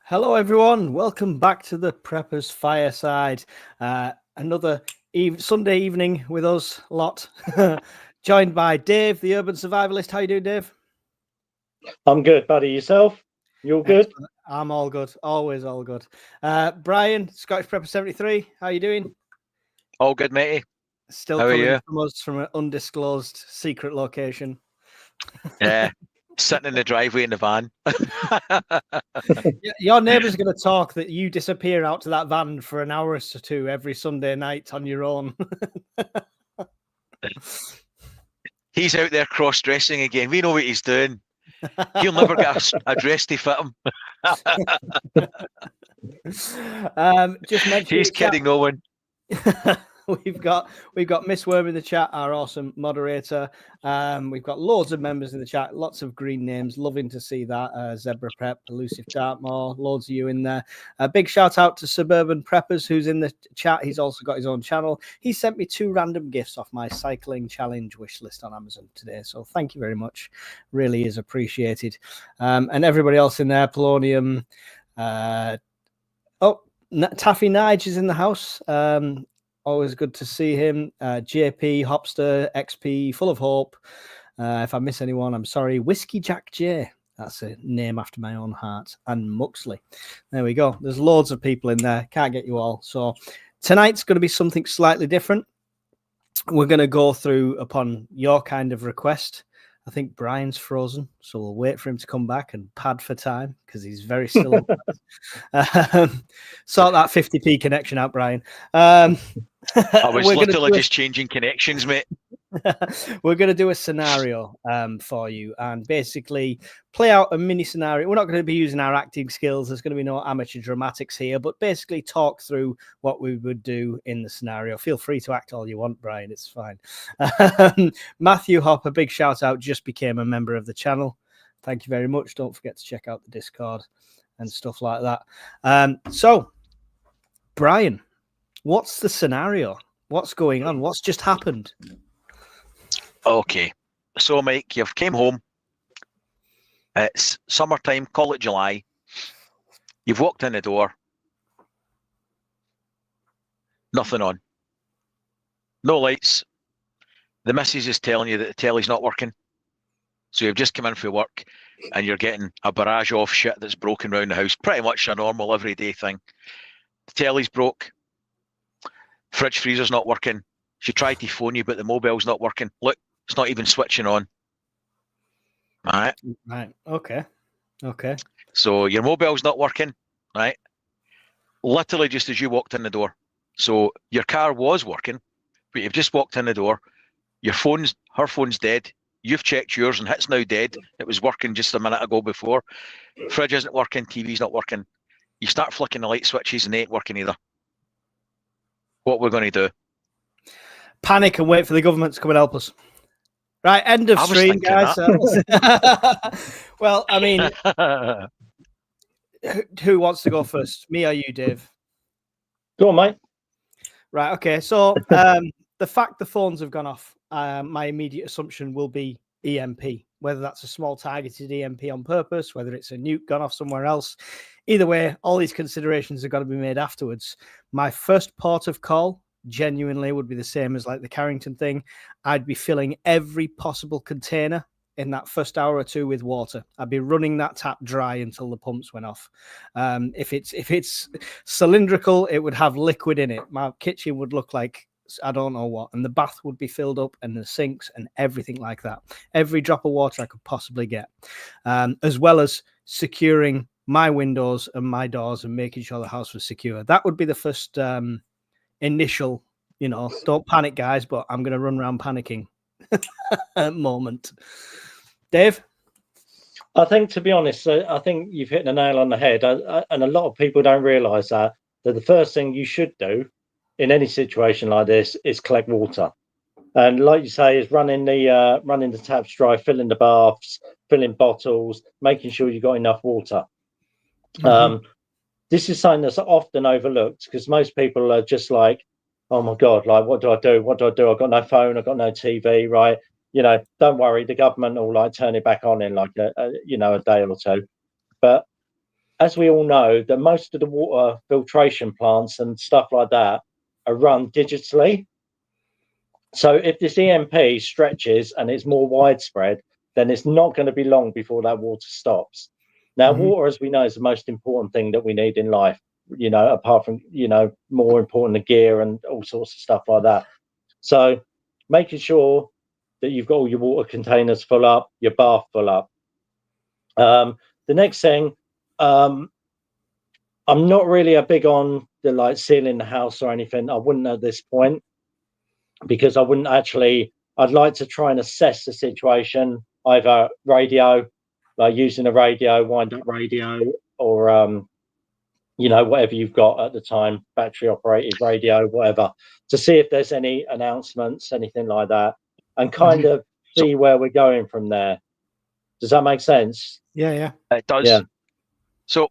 Hello, everyone. Welcome back to the Preppers Fireside. Another Sunday evening with us lot, joined by Dave, the urban survivalist. How you doing, Dave? I'm good, buddy. Yourself? You all good? Excellent. I'm all good. Always all good. Brian, Scottish Prepper 73. How you doing? All good, matey. Still How are coming you? from us from an undisclosed secret location. Yeah, sitting in the driveway in the van. Your neighbour's going to talk that you disappear out to that van for an hour or two every Sunday night on your own. He's out there cross-dressing again. We know what he's doing. He'll never get a dress to fit him. Just mention He's kidding no one. We've got Miss Worm in the chat, our awesome moderator. We've got loads of members in the chat, lots of green names. Loving to see that. Zebra Prep, Elusive Dartmoor, loads of you in there. A big shout out to Suburban Preppers, who's in the chat. He's also got his own channel. He sent me 2 random gifts off my cycling challenge wish list on Amazon today. So thank you very much. Really is appreciated. And everybody else in there, Polonium. Taffy Nige is in the house. Always good to see him. JP, Hopster, XP, Full of Hope. If I miss anyone, I'm sorry. Whiskey Jack J. That's a name after my own heart. And Muxley. There we go. There's loads of people in there. Can't get you all. So tonight's going to be something slightly different. We're going to go through upon your kind of request. I think Brian's frozen, so we'll wait for him to come back and pad for time because he's very still. Sort that 50p connection out, Brian. I was literally just changing connections, mate. We're going to do a scenario for you and basically play out a mini scenario. We're not going to be using our acting skills. There's going to be no amateur dramatics here, but basically talk through what we would do in the scenario. Feel free to act all you want, Brian. It's fine. Matthew Hop, a big shout out, just became a member of the channel. Thank you very much. Don't forget to check out the Discord and stuff like that. So, Brian, what's the scenario? What's going on? What's just happened? Okay, so Mike, you've came home. It's summertime, call it July. You've walked in the door. Nothing on. No lights. The missus is telling you that the telly's not working. So you've just come in for work and you're getting a barrage of shit that's broken around the house. Pretty much a normal everyday thing. The telly's broke. Fridge freezer's not working. She tried to phone you, but the mobile's not working. Look, it's not even switching on. All right. Right. Okay. Okay. So your mobile's not working, right? Literally just as you walked in the door. So your car was working, but you've just walked in the door. Her phone's dead. You've checked yours and it's now dead. It was working just a minute ago before. Fridge isn't working, TV's not working. You start flicking the light switches and they ain't working either. What we're going to do? Panic and wait for the government to come and help us. Right, end of stream, guys. Well, I mean, who wants to go first? Me or you, Dave? Go on, mate. Right, okay. So the fact the phones have gone off, my immediate assumption will be EMP, whether that's a small targeted EMP on purpose, whether it's a nuke gone off somewhere else. Either way, all these considerations have got to be made afterwards. My first port of call genuinely would be the same as like the Carrington thing. I'd be filling every possible container in that first hour or two with water. I'd be running that tap dry until the pumps went off. If it's cylindrical, it would have liquid in it. My kitchen would look like I don't know what, and the bath would be filled up and the sinks and everything like that. Every drop of water I could possibly get, as well as securing my windows and my doors and making sure the house was secure. That would be the first initial, don't panic, guys, but I'm going to run around panicking moment. Dave? I think, to be honest, I think you've hit the nail on the head. And a lot of people don't realise that the first thing you should do in any situation like this is collect water. And like you say, is running the taps dry, filling the baths, filling bottles, making sure you've got enough water. Mm-hmm. This is something that's often overlooked because most people are just like, oh my God, like, what do I do? What do I do? I've got no phone. I've got no TV, right? Don't worry. The government will like turn it back on in like a day or two. But as we all know, that most of the water filtration plants and stuff like that are run digitally. So if this EMP stretches and it's more widespread, then it's not going to be long before that water stops. Now, water, as we know, is the most important thing that we need in life, apart from, more important than gear and all sorts of stuff like that. So making sure that you've got all your water containers full up, your bath full up. The next thing, I'm not really a big on the sealing the house or anything. I wouldn't at this point, because I wouldn't actually. I'd like to try and assess the situation, either radio, like using a radio, wind up radio, or whatever you've got at the time, battery operated radio, whatever, to see if there's any announcements, anything like that, and kind of see where we're going from there. Does that make sense? Yeah, it does. Yeah. So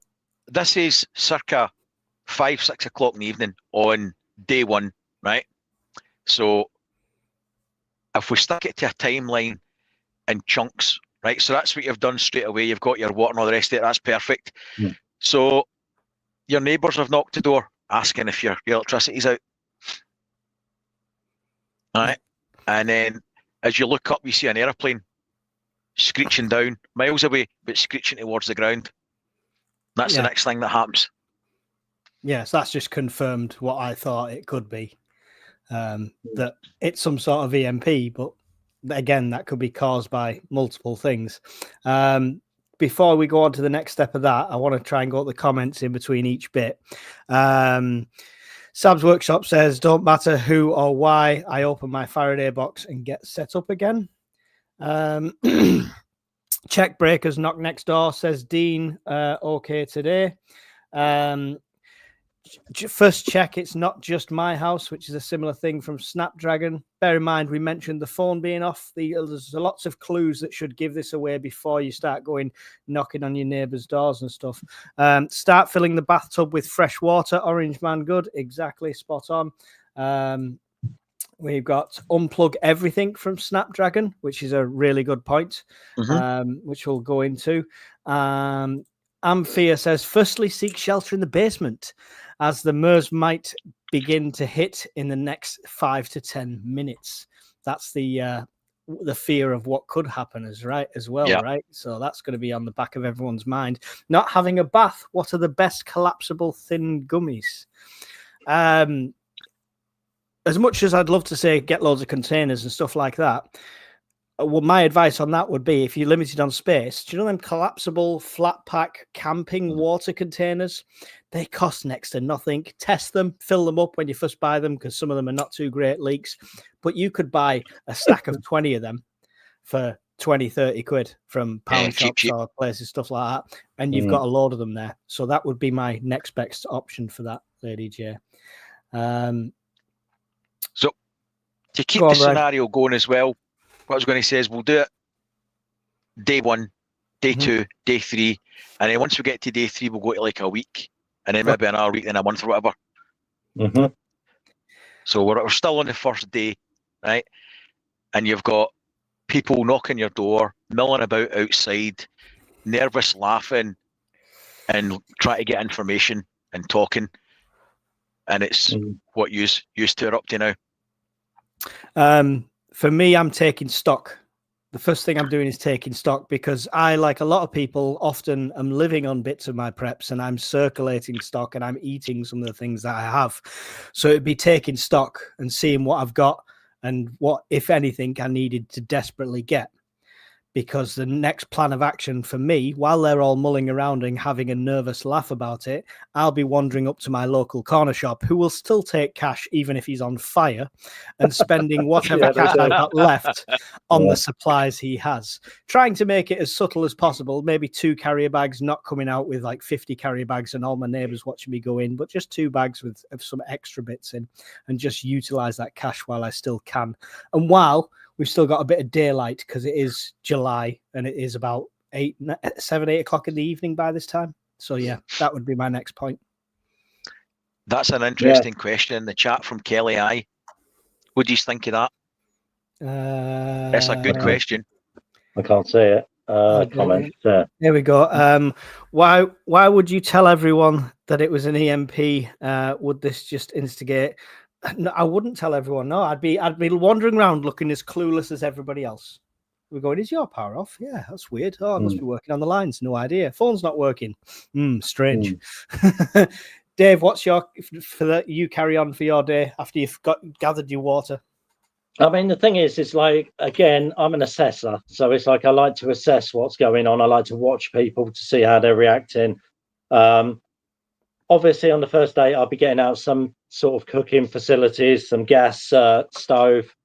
this is circa 5-6 o'clock in the evening on day one, right? So if we stick it to a timeline in chunks, right? So that's what you've done straight away. You've got your water and all the rest of it. That's perfect. Yeah. So your neighbours have knocked the door asking if your electricity's out. All right. And then as you look up, you see an aeroplane screeching down miles away, but screeching towards the ground. That's the next thing that happens. Yes, that's just confirmed what I thought it could be. That it's some sort of EMP, but again, that could be caused by multiple things. Before we go on to the next step of that, I want to try and go to the comments in between each bit. Sam's Workshop says, don't matter who or why, I open my Faraday box and get set up again. Check breakers knock next door, says Dean. Okay today. First check, it's not just my house, which is a similar thing from Snapdragon. Bear in mind, we mentioned the phone being off. There's lots of clues that should give this away before you start going knocking on your neighbours' doors and stuff. Start filling the bathtub with fresh water. Orange Man, good. Exactly, spot on. We've got unplug everything from Snapdragon, which is a really good point, which we'll go into. Amphia says, firstly, seek shelter in the basement, as the MERS might begin to hit in the next 5 to 10 minutes. That's the fear of what could happen as well, right? So that's going to be on the back of everyone's mind. Not having a bath, what are the best collapsible thin gummies? As much as I'd love to say get loads of containers and stuff like that, well, my advice on that would be, if you're limited on space, do you know them collapsible flat pack camping water containers? They cost next to nothing. Test them, fill them up when you first buy them, because some of them are not too great leaks. But you could buy a stack of 20 of them for 20, 30 quid from pound shops or places, stuff like that. And you've got a load of them there. So that would be my next best option for that, Lady J. So to keep the scenario going as well, what I was going to say is we'll do it day 1, day 2, day 3, and then once we get to day 3, we'll go to like a week, and then maybe another week, then a month or whatever. So we're still on the first day, right? And you've got people knocking your door, milling about outside, nervous, laughing, and trying to get information and talking. And it's what you used to are up to now. For me, I'm taking stock. The first thing I'm doing is taking stock, because I, like a lot of people, often am living on bits of my preps, and I'm circulating stock and I'm eating some of the things that I have. So it'd be taking stock and seeing what I've got and what, if anything, I needed to desperately get. Because the next plan of action for me, while they're all mulling around and having a nervous laugh about it, I'll be wandering up to my local corner shop, who will still take cash even if he's on fire, and spending whatever cash I've got left on the supplies he has. Trying to make it as subtle as possible. Maybe 2 carrier bags, not coming out with like 50 carrier bags and all my neighbours watching me go in, but just 2 bags with some extra bits in, and just utilise that cash while I still can. And while we've still got a bit of daylight, because it is July and it is about 7, 8 o'clock in the evening by this time. So yeah, that would be my next point. That's an interesting question in the chat from Kelly I. What do you think of that? That's a good question. I can't say it. comment. There we go. Why would you tell everyone that it was an EMP? Would this just instigate? No, I wouldn't tell everyone. No, I'd be wandering around looking as clueless as everybody else. We're going, is your power off? Yeah, that's weird. Oh, I must be working on the lines. No idea. Phone's not working. Strange. Dave, what's your for that? You carry on for your day after you've gathered your water. I mean, the thing is, it's like, again, I'm an assessor. So it's like I like to assess what's going on. I like to watch people to see how they're reacting. Obviously, on the first day, I'll be getting out some sort of cooking facilities, some gas stove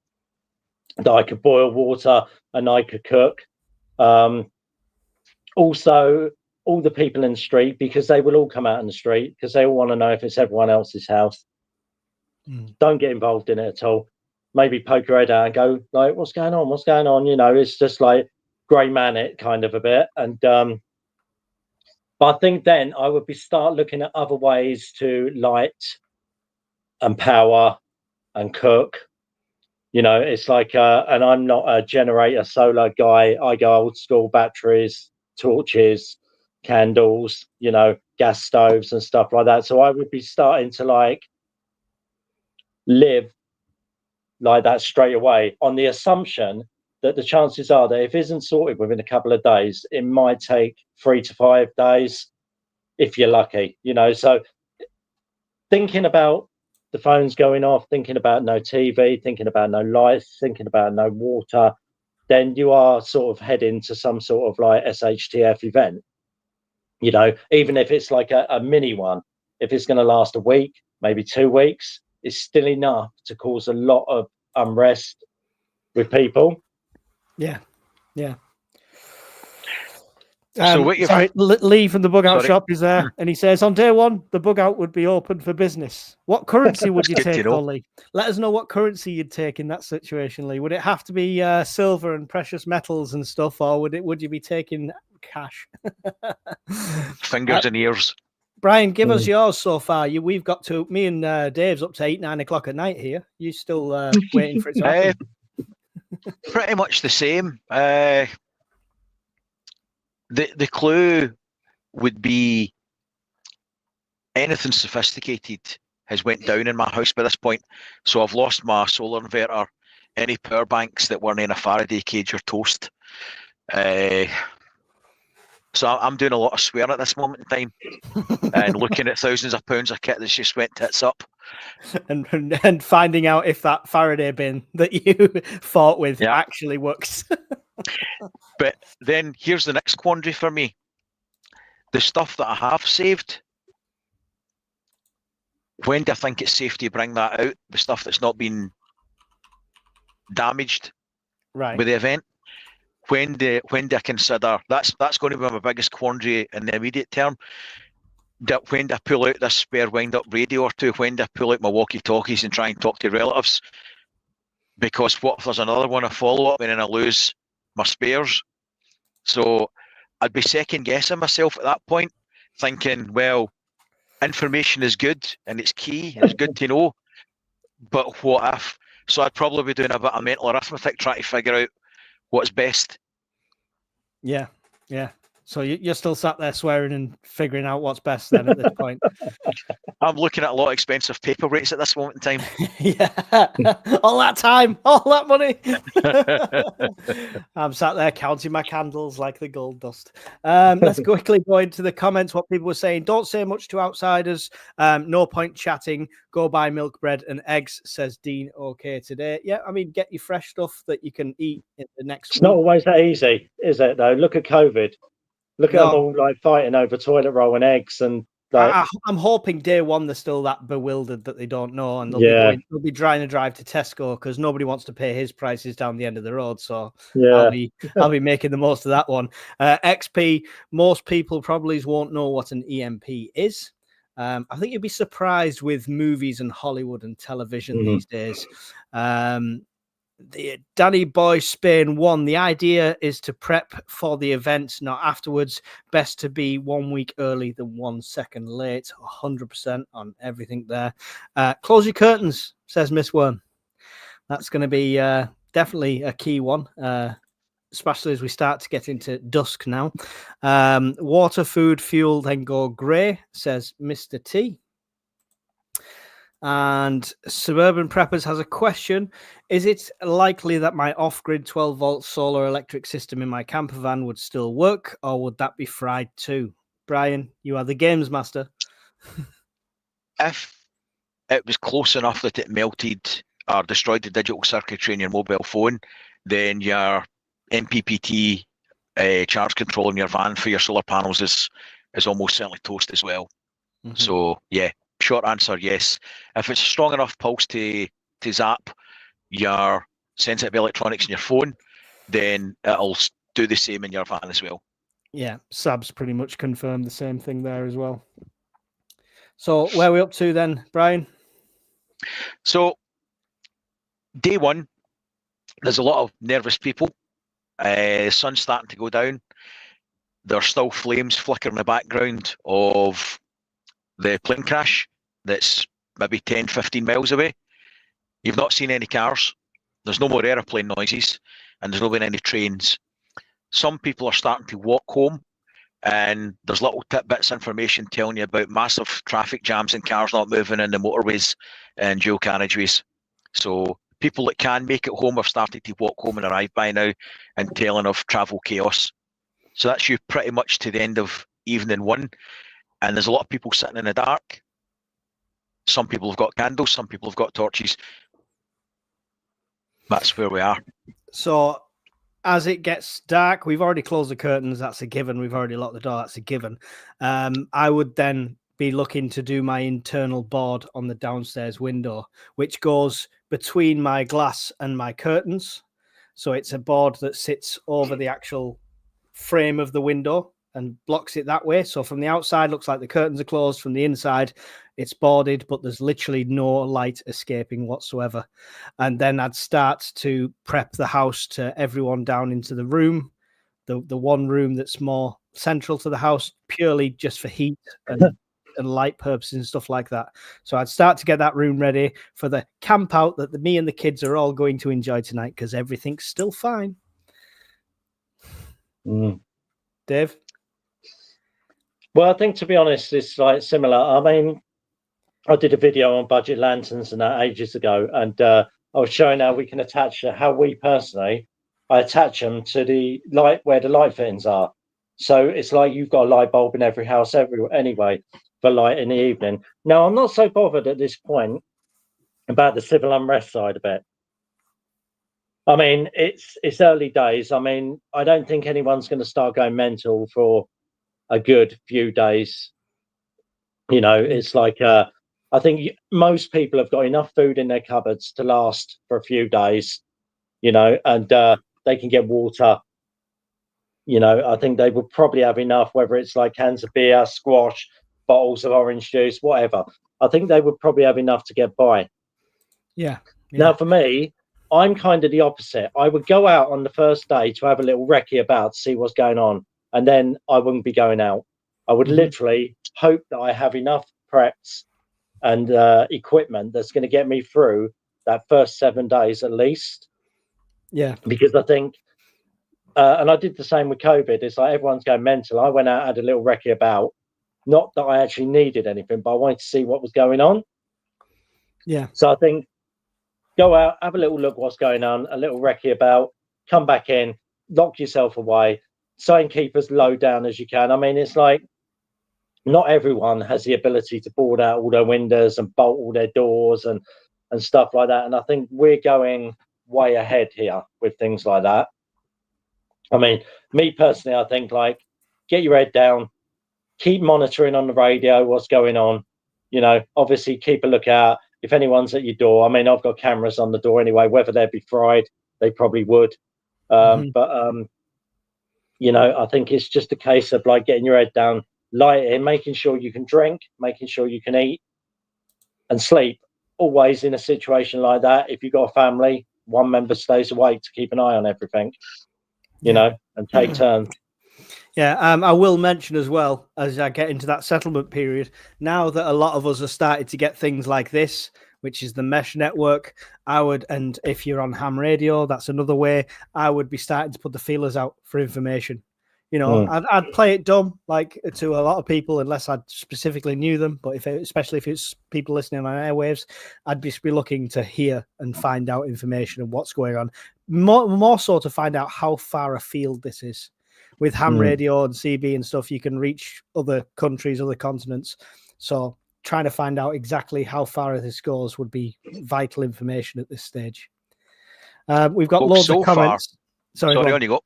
that I could boil water and I could cook. Also, all the people in the street, because they will all come out in the street because they all want to know if it's everyone else's house. Don't get involved in it at all. Maybe poke your head out and go, like, what's going on? What's going on? You know, it's just like grey man it kind of a bit. And but I think then I would start looking at other ways to light and power and cook. You know, it's like, and I'm not a generator solar guy. I go old school, batteries, torches, candles, you know, gas stoves and stuff like that. So I would be starting to like live like that straight away, on the assumption that the chances are that if it isn't sorted within a couple of days, it might take 3 to 5 days if you're lucky, you know. So thinking about the phones going off, thinking about no TV, thinking about no lights, thinking about no water, then you are sort of heading to some sort of like SHTF event, you know, even if it's like a mini one. If it's going to last a week, maybe 2 weeks, it's still enough to cause a lot of unrest with people. Yeah. So Lee from the Bugout shop is there, and he says on day one the Bugout would be open for business. What currency would you take, Lee? Let us know what currency you'd take in that situation, Lee. Would it have to be silver and precious metals and stuff, or would you be taking cash? Fingers and ears. Brian, give us yours so far. We've got to me and Dave's up to 8-9 o'clock at night here. You still waiting for it to happen? Pretty much the same. The clue would be anything sophisticated has went down in my house by this point. So I've lost my solar inverter, any power banks that weren't in a Faraday cage or toast. So I'm doing a lot of swearing at this moment in time and looking at thousands of pounds of kit that's just went tits up. And finding out if that Faraday bin that you fought with actually works. But then here's the next quandary for me. The stuff that I have saved, when do I think it's safe to bring that out? The stuff that's not been damaged with the event? When do I consider that's going to be my biggest quandary in the immediate term? When do I pull out this spare wind-up radio or two? When do I pull out my walkie-talkies and try and talk to relatives? Because what if there's another one, a follow-up, and then I lose my spares? So I'd be second-guessing myself at that point, thinking, well, information is good and it's key and it's good to know, but what if? So I'd probably be doing a bit of mental arithmetic trying to figure out what's best. Yeah. So you're still sat there swearing and figuring out what's best then at this point. I'm looking at a lot of expensive paper rates at this moment in time. Yeah. All that time, all that money. I'm sat there counting my candles like the gold dust. Let's quickly go into the comments, what people were saying. Don't say much to outsiders. No point chatting. Go buy milk, bread and eggs, says Dean. Okay today. Yeah, I mean, get your fresh stuff that you can eat in the next week. Not always that easy, is it, though? Look at COVID. Look at them all like fighting over toilet roll and eggs, and like, I'm hoping day one they're still that bewildered that they don't know, and they'll be trying to drive to Tesco because nobody wants to pay his prices down the end of the road. So I'll be making the most of that one. XP, most people probably won't know what an EMP is. I think you'd be surprised with movies and Hollywood and television these days. The Danny Boy Spain 1. The idea is to prep for the event, not afterwards. Best to be 1 week early than 1 second late. 100% on everything there. Close your curtains, says Miss Worm. That's going to be definitely a key one. especially as we start to get into dusk now. Water, food, fuel, then go grey, says Mr. T. And Suburban Preppers has a question. Is it likely that my off-grid 12-volt solar electric system in my camper van would still work, or would that be fried too? Brian, you are the games master. If it was close enough that it melted or destroyed the digital circuitry in your mobile phone, then your MPPT charge control in your van for your solar panels is almost certainly toast as well. Mm-hmm. So yeah, short answer, yes. If it's strong enough pulse to zap your sensitive electronics in your phone, then it'll do the same in your van as well. Yeah, Sab's pretty much confirmed the same thing there as well. So where are we up to then, Brian? So day one, there's a lot of nervous people. Sun's starting to go down. There's still flames flickering in the background of the plane crash that's maybe 10, 15 miles away. You've not seen any cars. There's no more aeroplane noises, and there's not been any trains. Some people are starting to walk home, and there's little tidbits information telling you about massive traffic jams and cars not moving in the motorways and dual carriageways. So people that can make it home have started to walk home and arrive by now, and telling of travel chaos. So that's you pretty much to the end of evening one. And there's a lot of people sitting in the dark. Some people have got candles, some people have got torches. That's where we are. So as it gets dark, we've already closed the curtains. That's a given. We've already locked the door. That's a given. I would then be looking to do my internal board on the downstairs window, which goes between my glass and my curtains. So it's a board that sits over the actual frame of the window and blocks it that way. So from the outside, looks like the curtains are closed. From the inside, it's boarded, but there's literally no light escaping whatsoever. And then I'd start to prep the house to everyone down into the room, the one room that's more central to the house, purely just for heat and light purposes and stuff like that. So I'd start to get that room ready for the camp out that me and the kids are all going to enjoy tonight, because everything's still fine. Dave? Well, I think, to be honest, it's like similar. I mean, I did a video on budget lanterns and that ages ago, and I was showing how we can attach, how we personally, I attach them to the light where the light fittings are. So it's like you've got a light bulb in every house everywhere anyway for light in the evening. Now, I'm not so bothered at this point about the civil unrest side of it. I mean, it's early days. I mean, I don't think anyone's going to start going mental for a good few days. You know, it's like I think most people have got enough food in their cupboards to last for a few days, you know, and they can get water. You know, I think they would probably have enough, whether it's like cans of beer, squash, bottles of orange juice, whatever. I think they would probably have enough to get by. Yeah. Now, for me, I'm kind of the opposite. I would go out on the first day to have a little recce about, to see what's going on, and then I wouldn't be going out. I would literally hope that I have enough preps and equipment that's going to get me through that first 7 days at least. Yeah. Because I think, and I did the same with COVID, it's like everyone's going mental. I went out, had a little recce about, not that I actually needed anything, but I wanted to see what was going on. Yeah. So I think, go out, have a little look what's going on, a little recce about, come back in, lock yourself away, try and keep as low down as you can. I mean, it's like, not everyone has the ability to board out all their windows and bolt all their doors and stuff like that. And I think we're going way ahead here with things like that. I mean, me personally, I think, like, get your head down, keep monitoring on the radio what's going on. You know, obviously keep a lookout. If anyone's at your door, I mean, I've got cameras on the door anyway, whether they'd be fried, they probably would. But, you know, I think it's just a case of like getting your head down, lighting, making sure you can drink, making sure you can eat and sleep. Always in a situation like that, if you've got a family, one member stays awake to keep an eye on everything, you know, and take turns. Yeah, I will mention as well, as I get into that settlement period, now that a lot of us are starting to get things like this, which is the mesh network. And if you're on ham radio, that's another way. I would be starting to put the feelers out for information. I'd play it dumb, like to a lot of people, unless I specifically knew them. But especially if it's people listening on airwaves, I'd be looking to hear and find out information and what's going on. More so to find out how far afield this is. With ham radio and CB and stuff, you can reach other countries, other continents. So trying to find out exactly how far this goes would be vital information at this stage. We've got loads of comments. Sorry, on you go.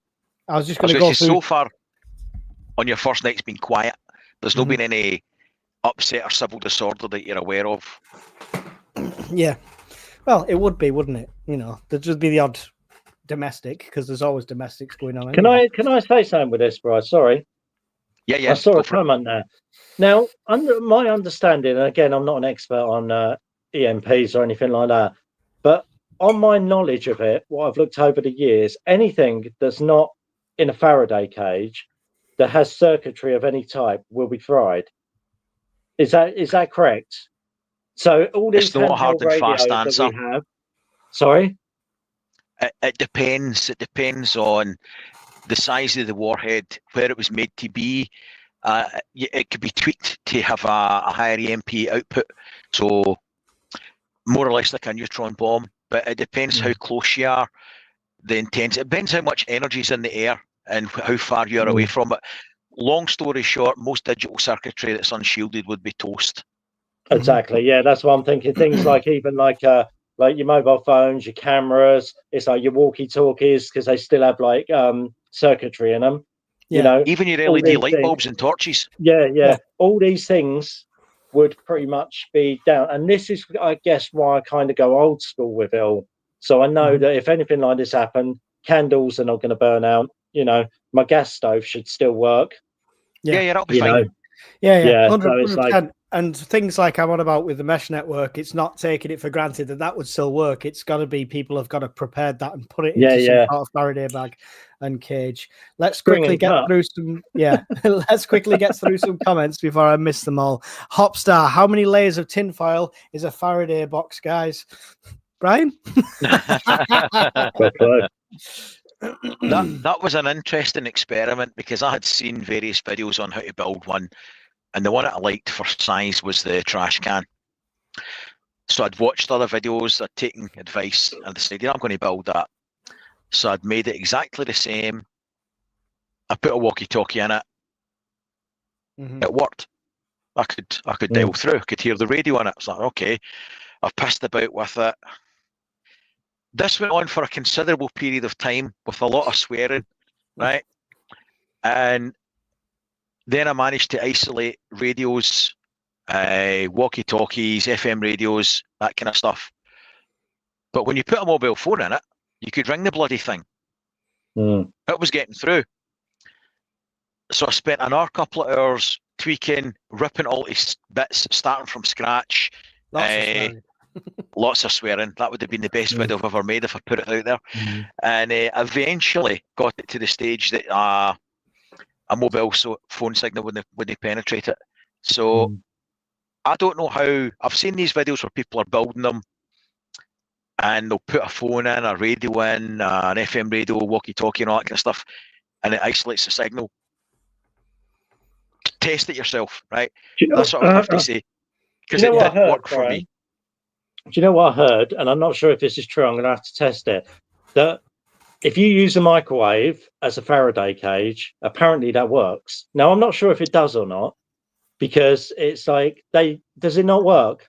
I was just going to go through. So far, on your first night, it's been quiet. There's not been any upset or civil disorder that you're aware of. Yeah. Well, it would be, wouldn't it? There'd just be the odd domestic, because there's always domestics going on. Can I say something with this, Bryce? Sorry. Yeah. I saw a comment there. Now, under my understanding, and again, I'm not an expert on EMPs or anything like that, but on my knowledge of it, what I've looked over the years, anything that's not in a Faraday cage that has circuitry of any type will be fried. Is that correct? So all these it's not a hard and fast answer. We have, sorry? It depends. It depends on the size of the warhead, where it was made to be. It could be tweaked to have a higher EMP output, so more or less like a neutron bomb. But it depends how close you are, the intensity. It depends how much energy is in the air and how far you're away from it. Long story short, most digital circuitry that's unshielded would be toast. Exactly. Yeah, that's what I'm thinking. Things like even like your mobile phones, your cameras. It's like your walkie-talkies, because they still have like circuitry in them. Yeah. Even your LED light bulbs and torches. Yeah. All these things would pretty much be down. And this is, I guess, why I kind of go old school with it all. So I know that if anything like this happened, candles are not going to burn out. My gas stove should still work. Yeah, that'll be fine. Yeah. 100%. So it's like, and things like I'm on about with the mesh network, it's not taking it for granted that would still work. It's got to be, people have got to prepare that and put it into some part of Faraday bag and cage. Let's quickly get through some. Let's quickly get through some comments before I miss them all. Hopstar, how many layers of tinfoil is a Faraday box, guys? Brian? That was an interesting experiment, because I had seen various videos on how to build one, and the one that I liked for size was the trash can. So I'd watched other videos, I'd taken advice, and decided I'm going to build that. So I'd made it exactly the same. I put a walkie-talkie in it. It worked. I could dial through. I could hear the radio in it. It's like, okay, I've pissed about with it. This went on for a considerable period of time with a lot of swearing, right? And then I managed to isolate radios, walkie-talkies, FM radios, that kind of stuff. But when you put a mobile phone in it, you could ring the bloody thing. It was getting through. So I spent another couple of hours tweaking, ripping all these bits, starting from scratch. Lots of swearing. That would have been the best video I've ever made if I put it out there. And eventually got it to the stage that a mobile phone signal wouldn't penetrate it. So I don't know how. I've seen these videos where people are building them, and they'll put a phone in, a radio in, an FM radio, walkie-talkie, and all that kind of stuff, and it isolates the signal. Test it yourself, right? That's what I would have to say, because it didn't work for me. Do you know what I heard? And I'm not sure if this is true. I'm going to have to test it. That if you use a microwave as a Faraday cage, apparently that works. Now, I'm not sure if it does or not, because it's like, does it not work?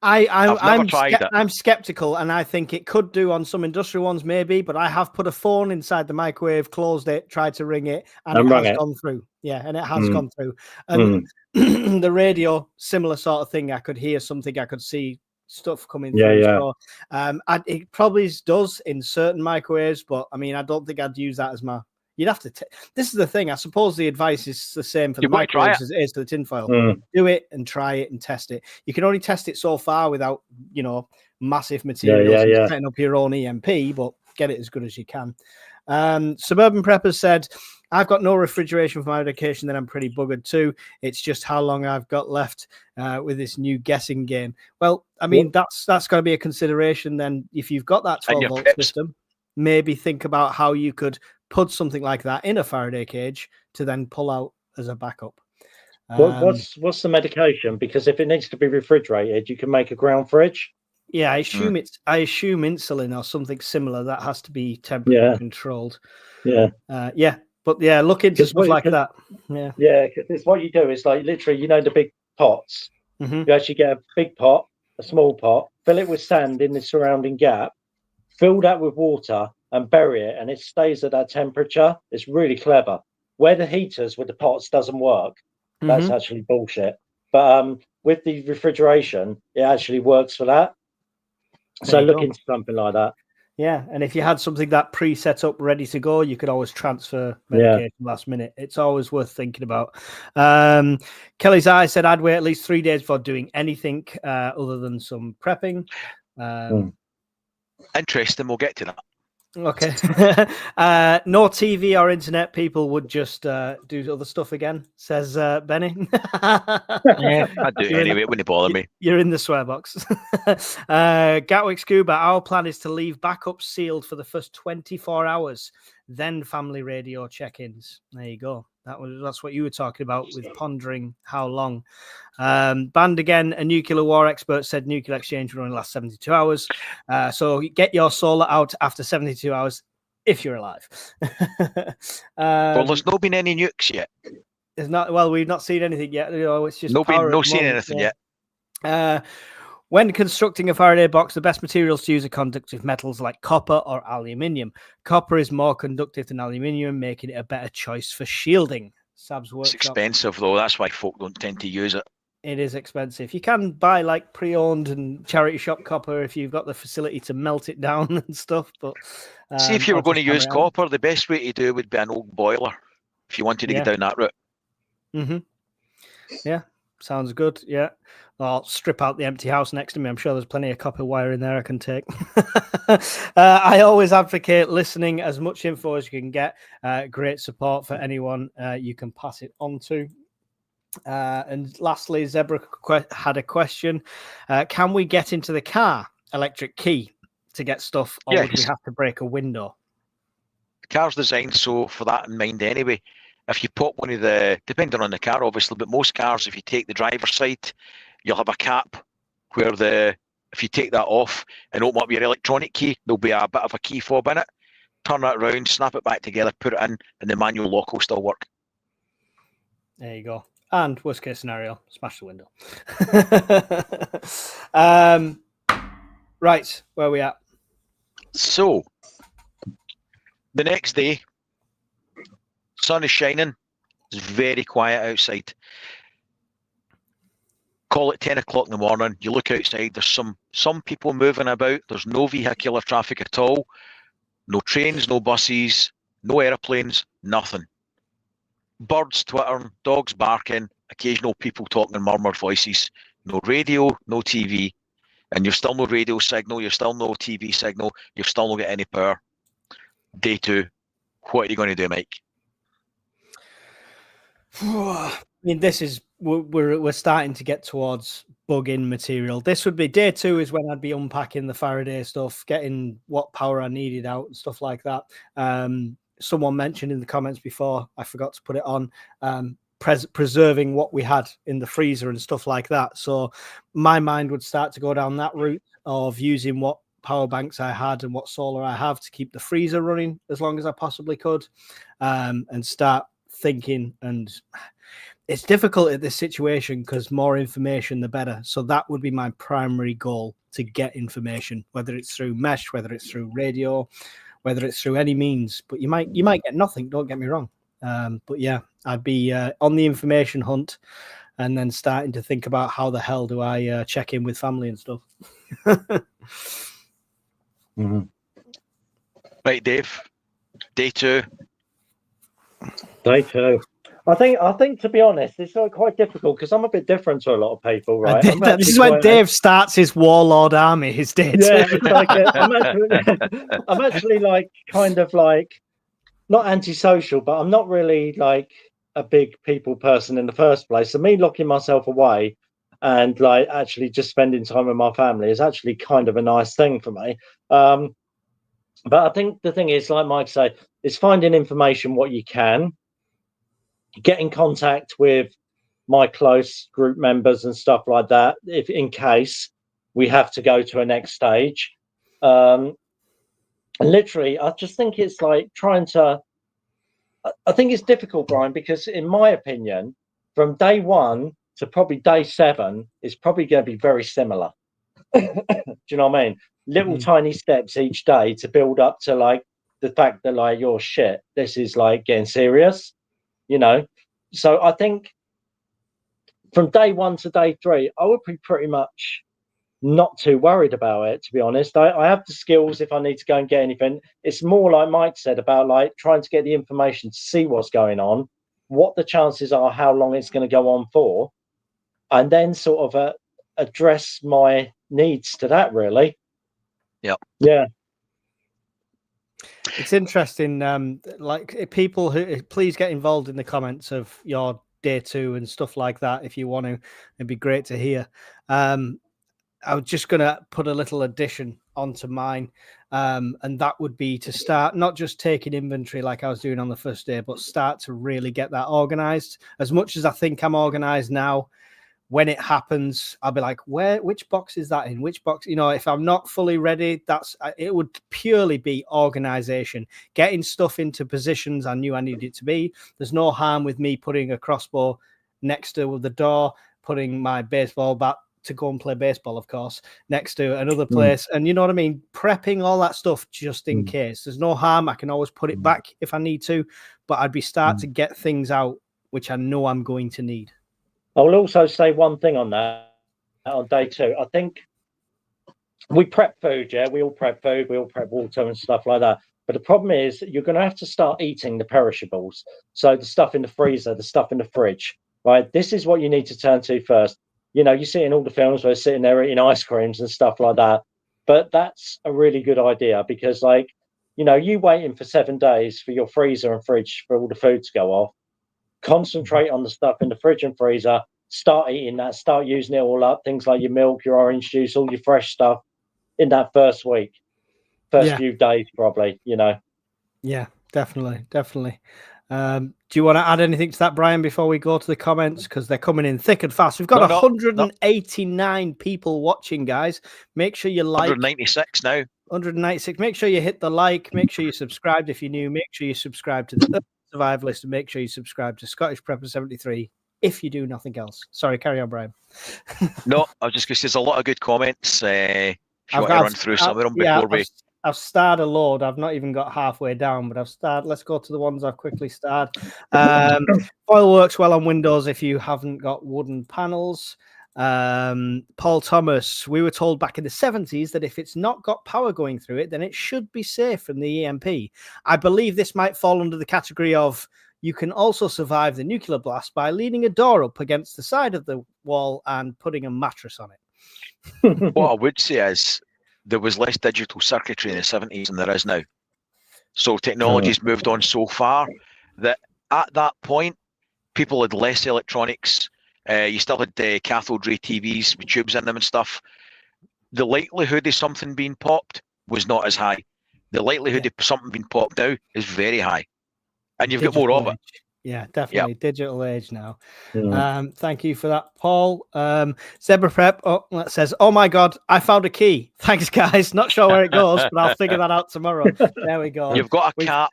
I'm skeptical, and I think it could do on some industrial ones, maybe. But I have put a phone inside the microwave, closed it, tried to ring it, and it has gone through. Yeah, and it has gone through. And the radio, similar sort of thing. I could hear something. I could see stuff coming through. So, it probably does in certain microwaves, but I mean, I don't think I'd use that as my. You'd have to. This is the thing. I suppose the advice is the same for the microwaves as it is for the tinfoil. Do it and try it and test it. You can only test it so far without, massive materials and setting up your own EMP, but get it as good as you can. Suburban Preppers said, I've got no refrigeration for my medication, then I'm pretty buggered too. It's just how long I've got left with this new guessing game. Well, I mean, that's got to be a consideration then. If you've got that 12-volt system, maybe think about how you could put something like that in a Faraday cage to then pull out as a backup. What's the medication? Because if it needs to be refrigerated, you can make a ground fridge. Yeah, I assume insulin or something similar that has to be temperature controlled. Yeah. But look into stuff like that. Yeah, because what you do is like literally, the big pots. Mm-hmm. You actually get a big pot, a small pot, fill it with sand in the surrounding gap, fill that with water, and bury it, and it stays at that temperature. It's really clever. Where the heaters with the pots doesn't work, that's actually bullshit. But with the refrigeration, it actually works for that. So look into something like that. Yeah, and if you had something that pre-set up, ready to go, you could always transfer medication last minute. It's always worth thinking about. Kelly's Eye said, I'd wait at least 3 days before doing anything other than some prepping. Interesting, we'll get to that. Okay. No TV or internet, people would just do other stuff again, says Benny. Yeah, I'd do it anyway. It wouldn't bother me. You're in the swear box. Gatwick Scuba, our plan is to leave backups sealed for the first 24 hours, then family radio check-ins. There you go. That's what you were talking about with pondering how long. Banned again, a nuclear war expert said nuclear exchange will only last 72 hours. So get your solar out after 72 hours if you're alive. Well, there's not been any nukes yet. There's not. Well, we've not seen anything yet. It's just no seen anything yet. When constructing a Faraday box, the best materials to use are conductive metals like copper or aluminium. Copper is more conductive than aluminium, making it a better choice for shielding. Sab's workshop. It's expensive, though. That's why folk don't tend to use it. It is expensive. You can buy like pre-owned and charity shop copper if you've got the facility to melt it down and stuff. But see, if you were going to use copper, the best way to do would be an old boiler. If you wanted to get down that route. Mm-hmm. Yeah, sounds good. Yeah. I'll strip out the empty house next to me. I'm sure there's plenty of copper wire in there I can take. I always advocate listening as much info as you can get. Great support for anyone you can pass it on to. And lastly, Zebra had a question. Can we get into the car electric key to get stuff, or would we have to break a window? The car's designed so for that in mind anyway. If you put one of the, depending on the car obviously, but most cars, if you take the driver's side, you'll have a cap where if you take that off and open up your electronic key, there'll be a bit of a key fob in it. Turn that around, snap it back together, put it in, and the manual lock will still work. There you go. And worst case scenario, smash the window. Right, where are we at? So, the next day, sun is shining. It's very quiet outside. Call it 10 o'clock in the morning. You look outside. There's some people moving about. There's no vehicular traffic at all. No trains, no buses, no airplanes, nothing. Birds twittering, dogs barking, occasional people talking in murmured voices. No radio, no TV. And you've still no radio signal. You've still no TV signal. You've still not got any power. Day 2. What are you going to do, Mike? I mean, this is we're starting to get towards bug-in material. This would be day 2 is when I'd be unpacking the Faraday stuff, getting what power I needed out and stuff like that. Someone mentioned in the comments before, I forgot to put it on, preserving what we had in the freezer and stuff like that. So my mind would start to go down that route of using what power banks I had and what solar I have to keep the freezer running as long as I possibly could, and start thinking. And it's difficult at this situation because more information the better. So that would be my primary goal, to get information, whether it's through mesh, whether it's through radio, whether it's through any means. But you might get nothing, don't get me wrong. But yeah, I'd be on the information hunt and then starting to think about how the hell do I check in with family and stuff. Mm-hmm. Right, Dave. Day 2. Day 2. I think to be honest, it's quite difficult because I'm a bit different to a lot of people, right? This is when Dave starts his warlord army. His day 2. Yeah, it's like I'm actually like kind of like not antisocial, but I'm not really like a big people person in the first place. So me locking myself away and like actually just spending time with my family is actually kind of a nice thing for me. But I think the thing is, like Mike said, is finding information what you can, get in contact with my close group members and stuff like that, if in case we have to go to a next stage. And literally, I just think it's like trying to. I think it's difficult, Brian, because in my opinion, from day one to probably day 7 is probably going to be very similar. Do you know what I mean? Little tiny steps each day to build up to like the fact that like you're shit. This is like getting serious, you know. So I think from day 1 to day 3, I would be pretty much not too worried about it, to be honest. I have the skills if I need to go and get anything. It's more like Mike said about like trying to get the information to see what's going on, what the chances are, how long it's going to go on for, and then sort of address my needs to that, really. Yeah. It's interesting. Like people who please get involved in the comments of your day 2 and stuff like that if you want to. It'd be great to hear. I was just going to put a little addition onto mine, and that would be to start not just taking inventory like I was doing on the first day, but start to really get that organized. As much as I think I'm organized now, when it happens, I'll be like, which box is that in? Which box? You know, if I'm not fully ready, it would purely be organization, getting stuff into positions I knew I needed it to be. There's no harm with me putting a crossbow next to the door, putting my baseball bat to go and play baseball, of course, next to another place. And you know what I mean? Prepping all that stuff just in case. There's no harm. I can always put it back if I need to, but I'd be start to get things out which I know I'm going to need. I will also say one thing on that on day 2. I think we prep food, yeah. We all prep food, we all prep water and stuff like that. But the problem is you're going to have to start eating the perishables. So the stuff in the freezer, the stuff in the fridge, right? This is what you need to turn to first. You know, you see in all the films where they're sitting there eating ice creams and stuff like that. But that's a really good idea because, like, you know, you waiting for 7 days for your freezer and fridge for all the food to go off. Concentrate on the stuff in the fridge and freezer. Start eating that. Start using it all up. Things like your milk, your orange juice, all your fresh stuff in that first week, few days, probably. You know. Yeah, definitely. Do you want to add anything to that, Brian, before we go to the comments? Because they're coming in thick and fast. We've got 189 people watching, guys. Make sure you like. 196 now. 196. Make sure you hit the like. Make sure you subscribe if you're new. Make sure you subscribe to the Survivalist, and make sure you subscribe to Scottish Prepper 73 if you do nothing else. Sorry, carry on, Brian. No, I was just going to say there's a lot of good comments. If you want to run through some of them before we... I've started a load. I've not even got halfway down, but I've started. Let's go to the ones I've quickly started. Foil works well on Windows if you haven't got wooden panels. Paul Thomas, we were told back in the 70s that if it's not got power going through it, then it should be safe from the EMP. I believe this might fall under the category of you can also survive the nuclear blast by leaning a door up against the side of the wall and putting a mattress on it. What I would say is there was less digital circuitry in the 70s than there is now. So technology's moved on so far that at that point, people had less electronics. You still had cathode ray TVs with tubes in them and stuff. The likelihood of something being popped was not as high. The likelihood of something being popped now is very high. And you've got more of it. Yeah, definitely. Yep. Digital age now. Thank you for that, Paul. Zebra Prep says, oh my God, I found a key. Thanks, guys. Not sure where it goes, but I'll figure that out tomorrow. There we go. You've got a cap.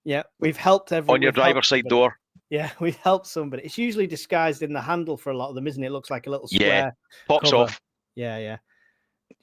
Yeah, we've helped everyone. On your driver's side door. Yeah, we've helped somebody. It's usually disguised in the handle for a lot of them, isn't it? It looks like a little square. Yeah, pops cover. off. Yeah.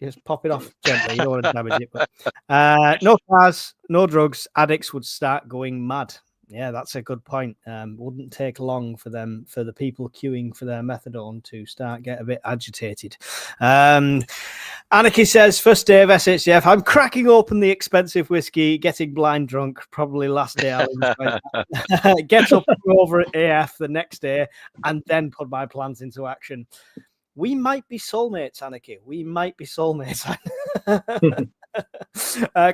Just pop it off gently. You don't want to damage it. But, no cars, no drugs. Addicts would start going mad. Yeah, that's a good point. Wouldn't take long for the people queuing for their methadone to get a bit agitated. Anarchy says, first day of SHF, I'm cracking open the expensive whiskey, getting blind drunk, probably last day I'll enjoy that. Get up over at AF the next day and then put my plans into action. We might be soulmates, Anarchy. We might be soulmates.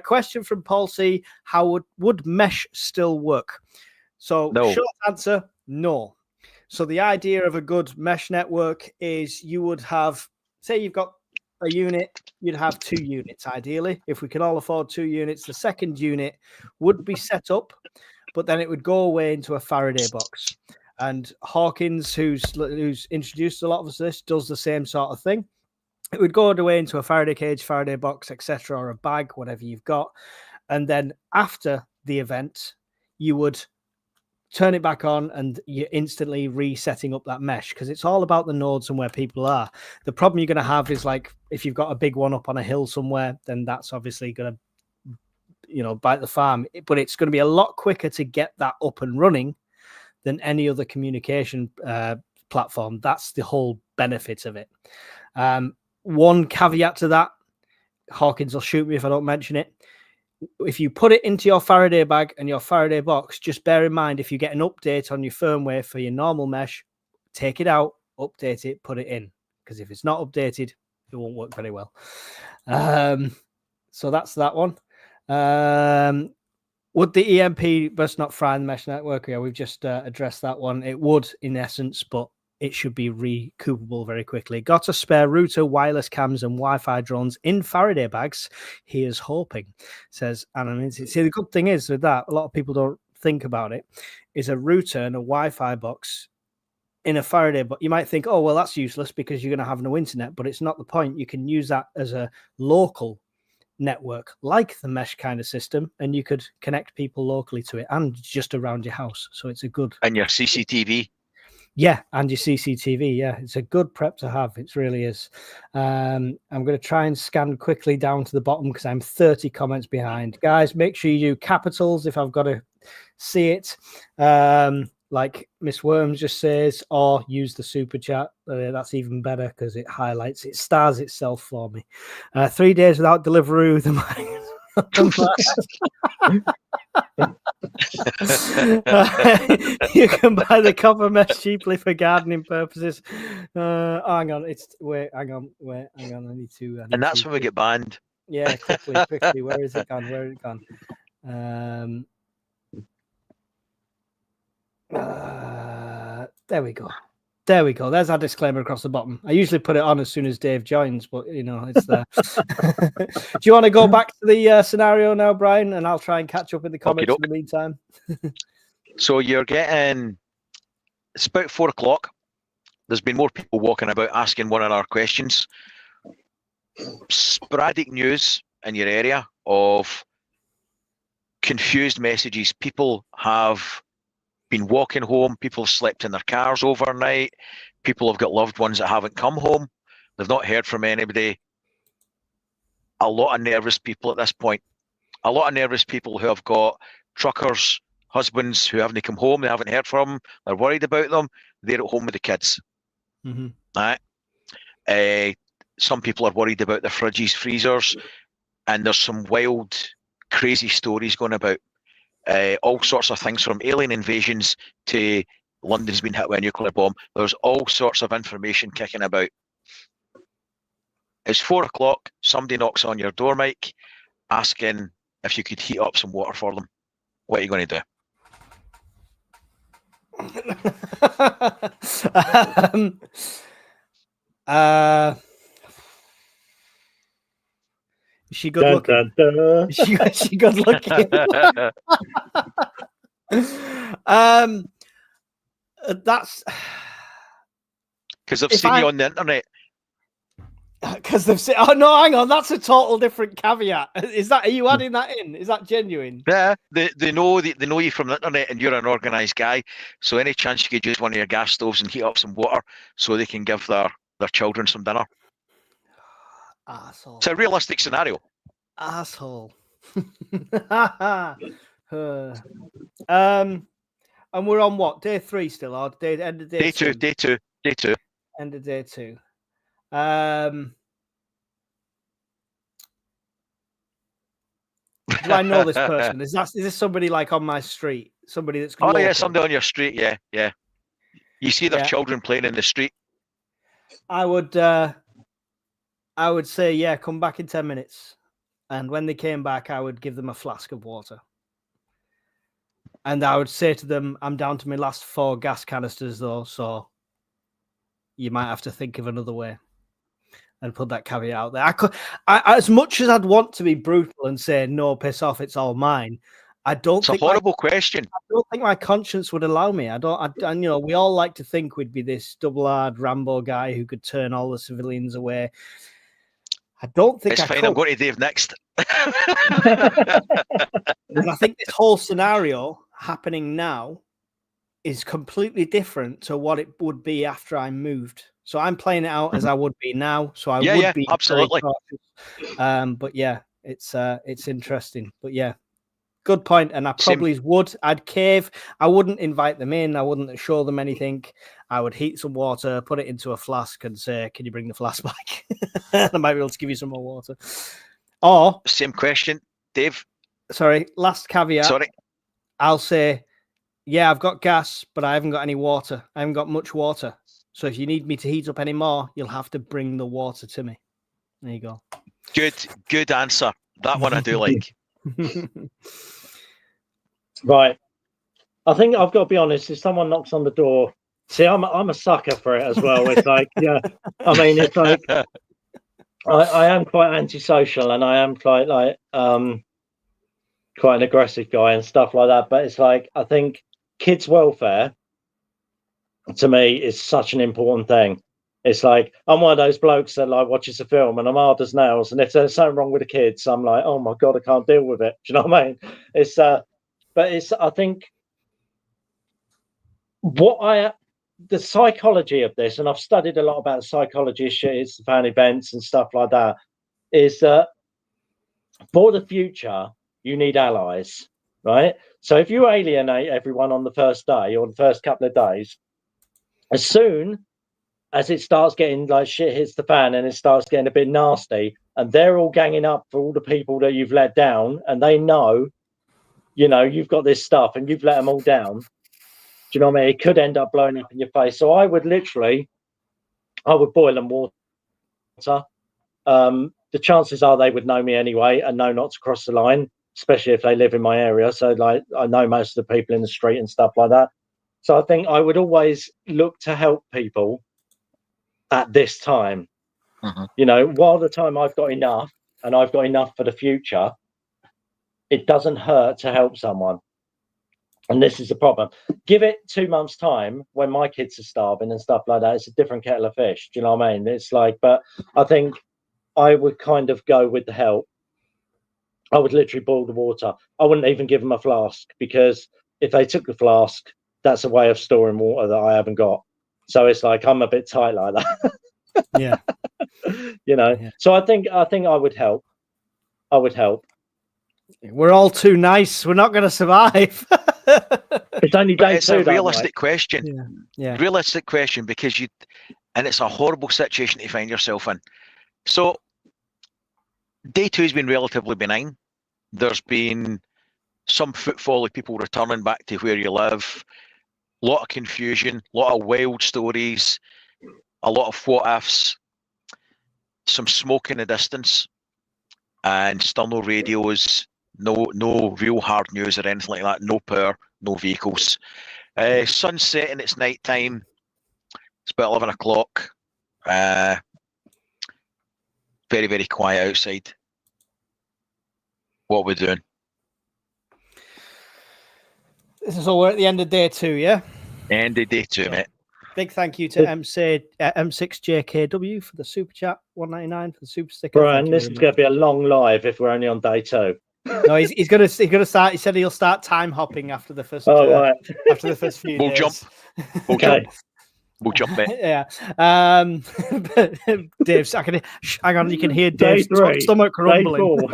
Question from Paul C. How would mesh still work? So, No. short answer, no. So, the idea of a good mesh network is you would have, say, you've got a unit, you'd have 2 units ideally. If we can all afford 2 units, the second unit would be set up, but then it would go away into a Faraday box. And Hawkins, who's introduced a lot of us to this, does the same sort of thing. It would go away into a Faraday cage, Faraday box, etc., or a bag, whatever you've got. And then after the event, you would turn it back on and you're instantly resetting up that mesh, because it's all about the nodes and where people are. The problem you're going to have is, like, if you've got a big one up on a hill somewhere, then that's obviously going to, bite the farm. But it's going to be a lot quicker to get that up and running than any other communication platform. That's the whole benefit of it. One caveat to that, Hawkins will shoot me if I don't mention it. If you put it into your Faraday bag and your Faraday box, just bear in mind, if you get an update on your firmware for your normal mesh, take it out, update it, put it in. Because if it's not updated, it won't work very well. So that's that one. Would the EMP burst not fry the mesh network? Yeah, we've just addressed that one. It would, in essence, but it should be recoupable very quickly. Got a spare router, wireless cams, and Wi-Fi drones in Faraday bags. He is hoping, says Anna. See, the good thing is with that, a lot of people don't think about it, is a router and a Wi-Fi box in a Faraday. But you might think, oh, well, that's useless because you're going to have no internet. But it's not the point. You can use that as a local network, like the mesh kind of system, and you could connect people locally to it and just around your house. So it's a good. And your CCTV. Yeah, and your CCTV. Yeah, it's a good prep to have. It really is. I'm going to try and scan quickly down to the bottom because I'm 30 comments behind. Guys, make sure you do capitals if I've got to see it. Like Miss Worms just says, or use the super chat. That's even better because it highlights, it stars itself for me. 3 days without delivery. You can buy the copper mesh cheaply for gardening purposes. Hang on, hang on. I need to. And that's when we get banned. Yeah, quickly. Where is it gone? There we go. There's our disclaimer across the bottom. I usually put it on as soon as Dave joins, but it's there. Do you want to go back to the scenario now, Brian? And I'll try and catch up in the comments in the meantime. So you're getting, it's about 4:00. There's been more people walking about asking one of our questions. Sporadic news in your area of confused messages. People have been walking home, people have slept in their cars overnight, people have got loved ones that haven't come home, they've not heard from anybody. A lot of nervous people at this point. A lot of nervous people who have got truckers, husbands who haven't come home, they haven't heard from them, they're worried about them, they're at home with the kids. Mm-hmm. Right? Some people are worried about their fridges, freezers, and there's some wild, crazy stories going about. All sorts of things, from alien invasions to London's been hit with a nuclear bomb. There's all sorts of information kicking about. It's 4:00. Somebody knocks on your door, Mike, asking if you could heat up some water for them. What are you going to do? Is she good looking? Is she good looking? That's because they've seen you on the internet. Because they've seen. Oh no, hang on, that's a total different caveat. Are you adding that in? Is that genuine? Yeah, they know you from the internet, and you're an organised guy. So any chance you could use one of your gas stoves and heat up some water so they can give their children some dinner. Asshole. It's a realistic scenario. Asshole. And we're on what? Day 3 still, or end of day 2? Day two. End of day 2. Do I know this person? Is this somebody like on my street? Somebody that's local? Yeah, somebody on your street. Yeah. You see their children playing in the street. I would say, yeah, come back in 10 minutes. And when they came back, I would give them a flask of water. And I would say to them, I'm down to my last 4 gas canisters, though, so you might have to think of another way. And put that caveat out there. As much as I'd want to be brutal and say, no, piss off, it's all mine, I don't It's think a horrible question. I don't think my conscience would allow me. And, you know, we all like to think we'd be this double-hard Rambo guy who could turn all the civilians away. I don't think It's I fine. could. I'm going to Dave next. And I think this whole scenario happening now is completely different to what it would be after I moved. So I'm playing it out as I would be now. So I would be absolutely. But yeah, it's interesting. But yeah, good point. And I probably would. I'd cave. I wouldn't invite them in. I wouldn't show them anything. I would heat some water, put it into a flask, and say, "Can you bring the flask back?" I might be able to give you some more water. Or same question, Dave. Sorry, last caveat. Sorry, I'll say, yeah, I've got gas, but I haven't got any water. I haven't got much water. So if you need me to heat up any more, you'll have to bring the water to me. There you go. Good answer. That one I do like. Right. I think I've got to be honest. If someone knocks on the door, see, I'm a sucker for it as well. It's like, yeah, I mean, it's like I am quite antisocial, and I am quite an aggressive guy and stuff like that. But it's like, I think kids' welfare to me is such an important thing. It's like, I'm one of those blokes that like watches a film and I'm hard as nails, and if there's something wrong with the kids, I'm like, oh my god, I can't deal with it. Do you know what I mean? It's but it's, I think the psychology of this, and I've studied a lot about psychology of shit, it's fan events and stuff like that, is that for the future you need allies, right? So if you alienate everyone on the first day or the first couple of days, as soon as it starts getting like shit hits the fan and it starts getting a bit nasty, and they're all ganging up for all the people that you've let down, and they know, you know, you've got this stuff and you've let them all down. Do you know what I mean? It could end up blowing up in your face. So I would boil them water. The chances are they would know me anyway and know not to cross the line, especially if they live in my area. So like, I know most of the people in the street and stuff like that. So I think I would always look to help people at this time. You know, while the time I've got enough and I've got enough for the future, it doesn't hurt to help someone. And this is the problem. Give it 2 months' time when my kids are starving and stuff like that. It's a different kettle of fish. Do you know what I mean? It's like, but I think I would kind of go with the help. I would literally boil the water. I wouldn't even give them a flask, because if they took the flask, that's a way of storing water that I haven't got. So it's like, I'm a bit tight like that. Yeah. You know, yeah. So I think I would help. I would help. We're all too nice. We're not going to survive. It's only day it's 2. A realistic question. Yeah. Realistic question, because and it's a horrible situation to find yourself in. So day 2 has been relatively benign. There's been some footfall of people returning back to where you live. A lot of confusion, a lot of wild stories, a lot of what ifs, some smoke in the distance, and still no radios, no real hard news or anything like that, no power, no vehicles. Sun setting, it's night time. It's about 11 o'clock. Very, very quiet outside. What are we doing? This is all, we're at the end of day 2, yeah? End of day 2, mate. Big thank you to M6JKW for the super chat, $1.99 for the super sticker. Brian, this is going to be a long live if we're only on day 2. No, he's going to start. He said he'll start time hopping after the first. Right. After the first few days. We'll jump it. Yeah. Dave's. Hang on. You can hear Dave's stomach rumbling.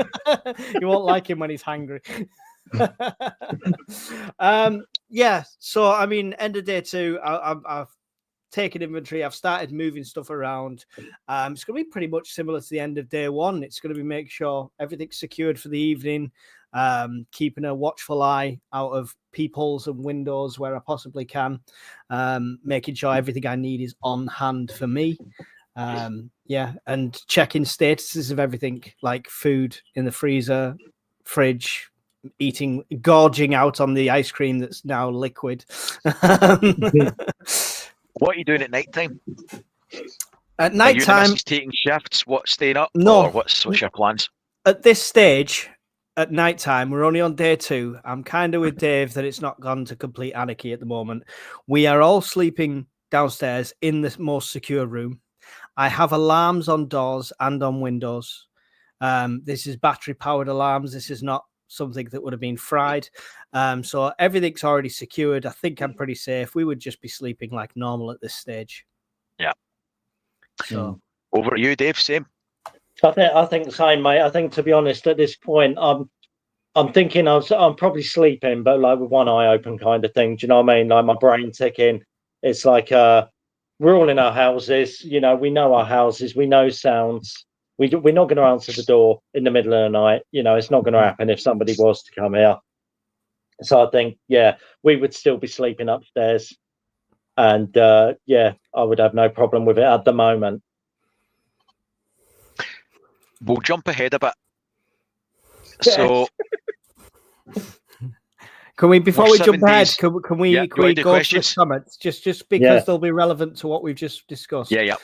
You won't like him when he's hungry. Yeah. So I mean, end of day 2. I've taken inventory. I've started moving stuff around. It's going to be pretty much similar to the end of day 1. It's going to be make sure everything's secured for the evening, keeping a watchful eye out of peepholes and windows where I possibly can, making sure everything I need is on hand for me. Yeah, and checking statuses of everything, like food in the freezer, fridge, gorging out on the ice cream that's now liquid. What are you doing at night time? At Are night you and the time, missus taking shifts? What, staying up? No. Or what's your plans? At this stage, at night time, we're only on day 2. I'm kind of with Dave that it's not gone to complete anarchy at the moment. We are all sleeping downstairs in the most secure room. I have alarms on doors and on windows. This is battery-powered alarms. This is not something that would have been fried. So everything's already secured. I think I'm pretty safe. We would just be sleeping like normal at this stage. Yeah. So over to you, Dave. Same. I think the same, mate. I think, to be honest, at this point, I'm thinking I'm probably sleeping, but like with one eye open, kind of thing. Do you know what I mean? Like my brain ticking. It's like we're all in our houses. You know, we know our houses. We know sounds. We're not going to answer the door in the middle of the night. You know, it's not going to happen if somebody was to come here. So I think, yeah, we would still be sleeping upstairs, and yeah, I would have no problem with it at the moment. We'll jump ahead a bit. Yes. So, can we, before we're we jump 7 ahead, days. can we Yeah, go to the questions? comments just because Yeah. they'll be relevant to what we've just discussed? Yeah.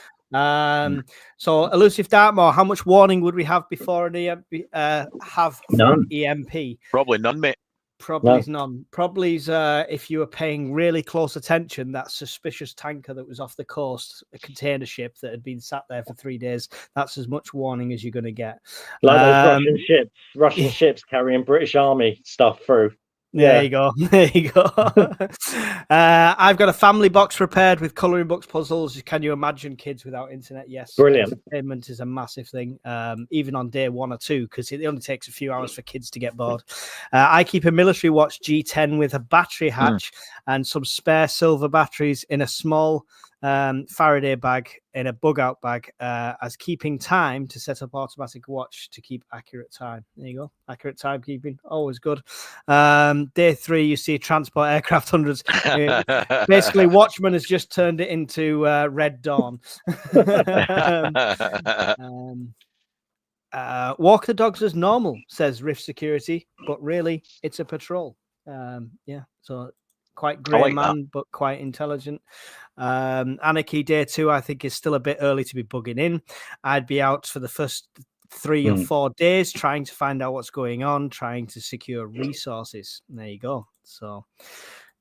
So Elusive Dartmoor, how much warning would we have before an EMP? Have for None. an EMP? Probably none, mate. Probably none. Probably if you were paying really close attention, that suspicious tanker that was off the coast, a container ship that had been sat there for 3 days. That's as much warning as you're going to get. Like those Russian ships carrying British Army stuff through. There you go. There you go. I've got a family box prepared with colouring books, puzzles. Can you imagine kids without internet? Yes. Brilliant. Entertainment is a massive thing, even on day 1 or 2, because it only takes a few hours for kids to get bored. I keep a military watch G10 with a battery hatch and some spare silver batteries in a small Faraday bag, in a Bugout bag, as keeping time to set up automatic watch to keep accurate time. There you go. Accurate timekeeping, always good. Day 3, you see transport aircraft hundreds. Basically, Watchman has just turned it into Red Dawn. Walk the dogs as normal, says Rift Security, but really, it's a patrol. Yeah, so quite grey man, but quite intelligent. Anarchy Day 2, I think, is still a bit early to be bugging in. I'd be out for the first 3 or 4 days trying to find out what's going on, trying to secure resources. There you go. So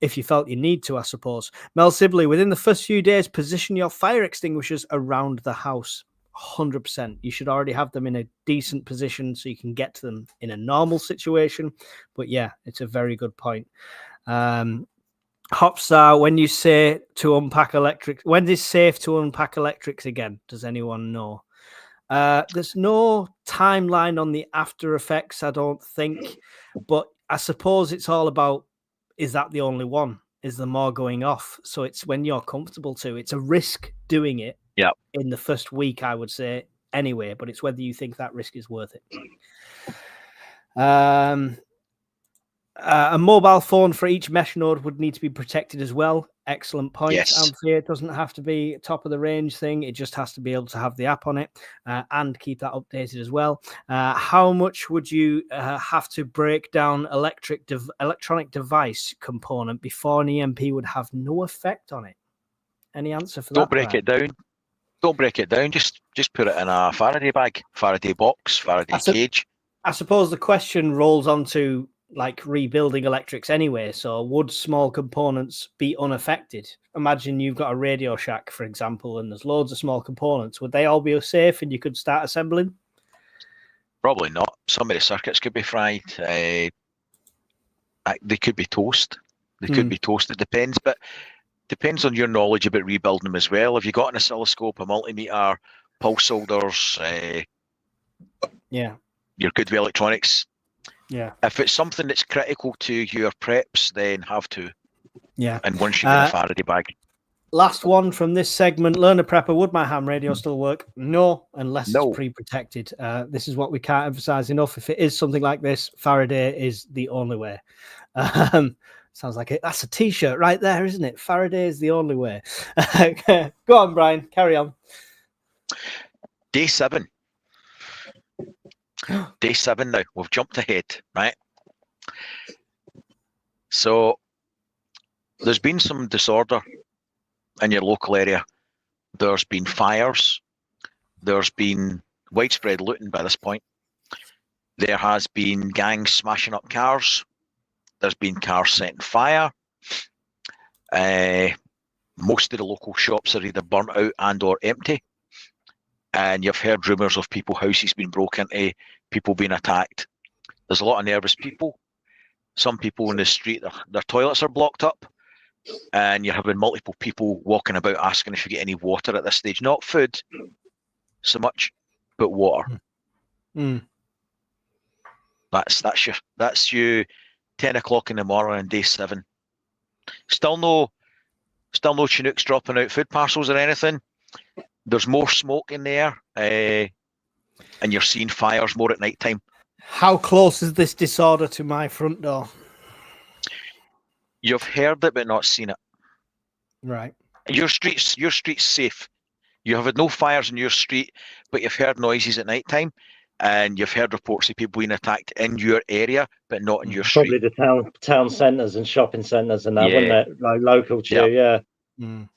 if you felt you need to, I suppose. Mel Sibley, within the first few days, position your fire extinguishers around the house. 100%. You should already have them in a decent position so you can get to them in a normal situation. But yeah, it's a very good point. Hopstar, when you say to unpack electrics, when is safe to unpack electrics again? Does anyone know? There's no timeline on the after effects, I don't think. But I suppose it's all about, is that the only one? Is there more going off? So it's when you're comfortable to. It's a risk doing it in the first week, I would say, anyway. But it's whether you think that risk is worth it. A mobile phone for each mesh node would need to be protected as well. Excellent point. Yes. It doesn't have to be top of the range thing. It just has to be able to have the app on it and keep that updated as well. How much would you have to break down electronic device component before an EMP would have no effect on it? Any answer for that? Don't break it down. Don't break it down. Just put it in a Faraday bag, Faraday box, Faraday cage. I suppose the question rolls onto like rebuilding electrics anyway. So would small components be unaffected? Imagine you've got a Radio Shack, for example, and there's loads of small components. Would they all be safe and you could start assembling? Probably not. Some of the circuits could be fried. They could be toast. They could be toast. It depends, but depends on your knowledge about rebuilding them as well. Have you got an oscilloscope, a multimeter, pulse holders? You're good with electronics. Yeah. If it's something that's critical to your preps, then have to. Yeah. And once you're in a Faraday bag. Last one from this segment. Learner Prepper, would my ham radio still work? No, unless it's pre-protected. This is what we can't emphasize enough. If it is something like this, Faraday is the only way. Sounds like it. That's a t-shirt right there, isn't it? Faraday is the only way. Go on, Brian. Carry on. Day 7. Day 7 now. We've jumped ahead, right? So there's been some disorder in your local area. There's been fires. There's been widespread looting by this point. There has been gangs smashing up cars. There's been cars setting fire. Most of the local shops are either burnt out and or empty. And you've heard rumours of people's houses being broken into, people being attacked. There's a lot of nervous people. Some people in the street, their toilets are blocked up. And you're having multiple people walking about asking if you get any water at this stage. Not food so much, but water. Mm. That's you 10 o'clock in the morning on day 7. Still no Chinooks dropping out food parcels or anything. There's more smoke in the air, and you're seeing fires more at night time. How close is this disorder to my front door? You've heard it but not seen it. Right. Your street's safe. You have had no fires in your street, but you've heard noises at night time, and you've heard reports of people being attacked in your area, but not in your Probably street. the town centres and shopping centres and that, Yeah. wouldn't it? Like local to you, yeah. Mm.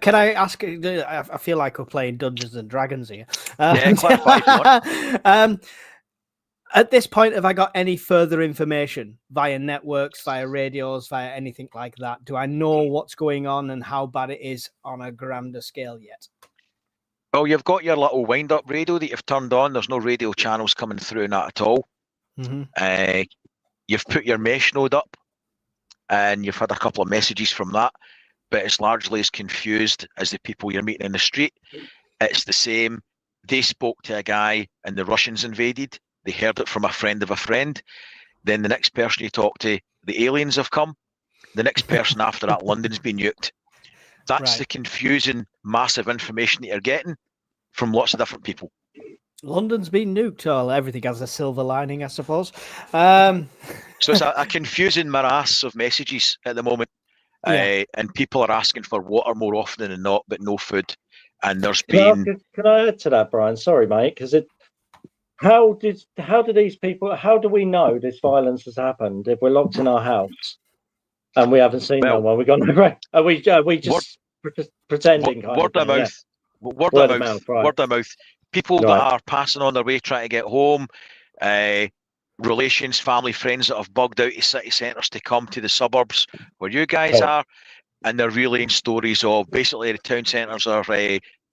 Can I ask? I feel like we're playing Dungeons and Dragons here. Clarify if you want. At this point, have I got any further information via networks, via radios, via anything like that? Do I know what's going on and how bad it is on a grander scale yet? Well, you've got your little wind-up radio that you've turned on. There's no radio channels coming through in that at all. Mm-hmm. You've put your mesh node up, and you've had a couple of messages from that, but it's largely as confused as the people you're meeting in the street. It's the same. They spoke to a guy, and the Russians invaded. They heard it from a friend of a friend. Then the next person you talk to, the aliens have come. The next person after that, London's been nuked. That's Right. the confusing, massive information that you're getting from lots of different people. London's been nuked. Oh, everything has a silver lining, I suppose. So it's a confusing morass of messages at the moment. Yeah. And people are asking for water more often than not, but no food. And there's Can been... I add to that, Brian? Sorry, mate, because how do these people? How do we know this violence has happened if we're locked in our house and we haven't seen no one? We got no right. Are we just pretending? Word of mouth. Word of mouth. People that are passing on their way trying to get home, relations, family, friends that have bugged out of city centres to come to the suburbs where you guys are, and they're relaying stories of basically the town centres are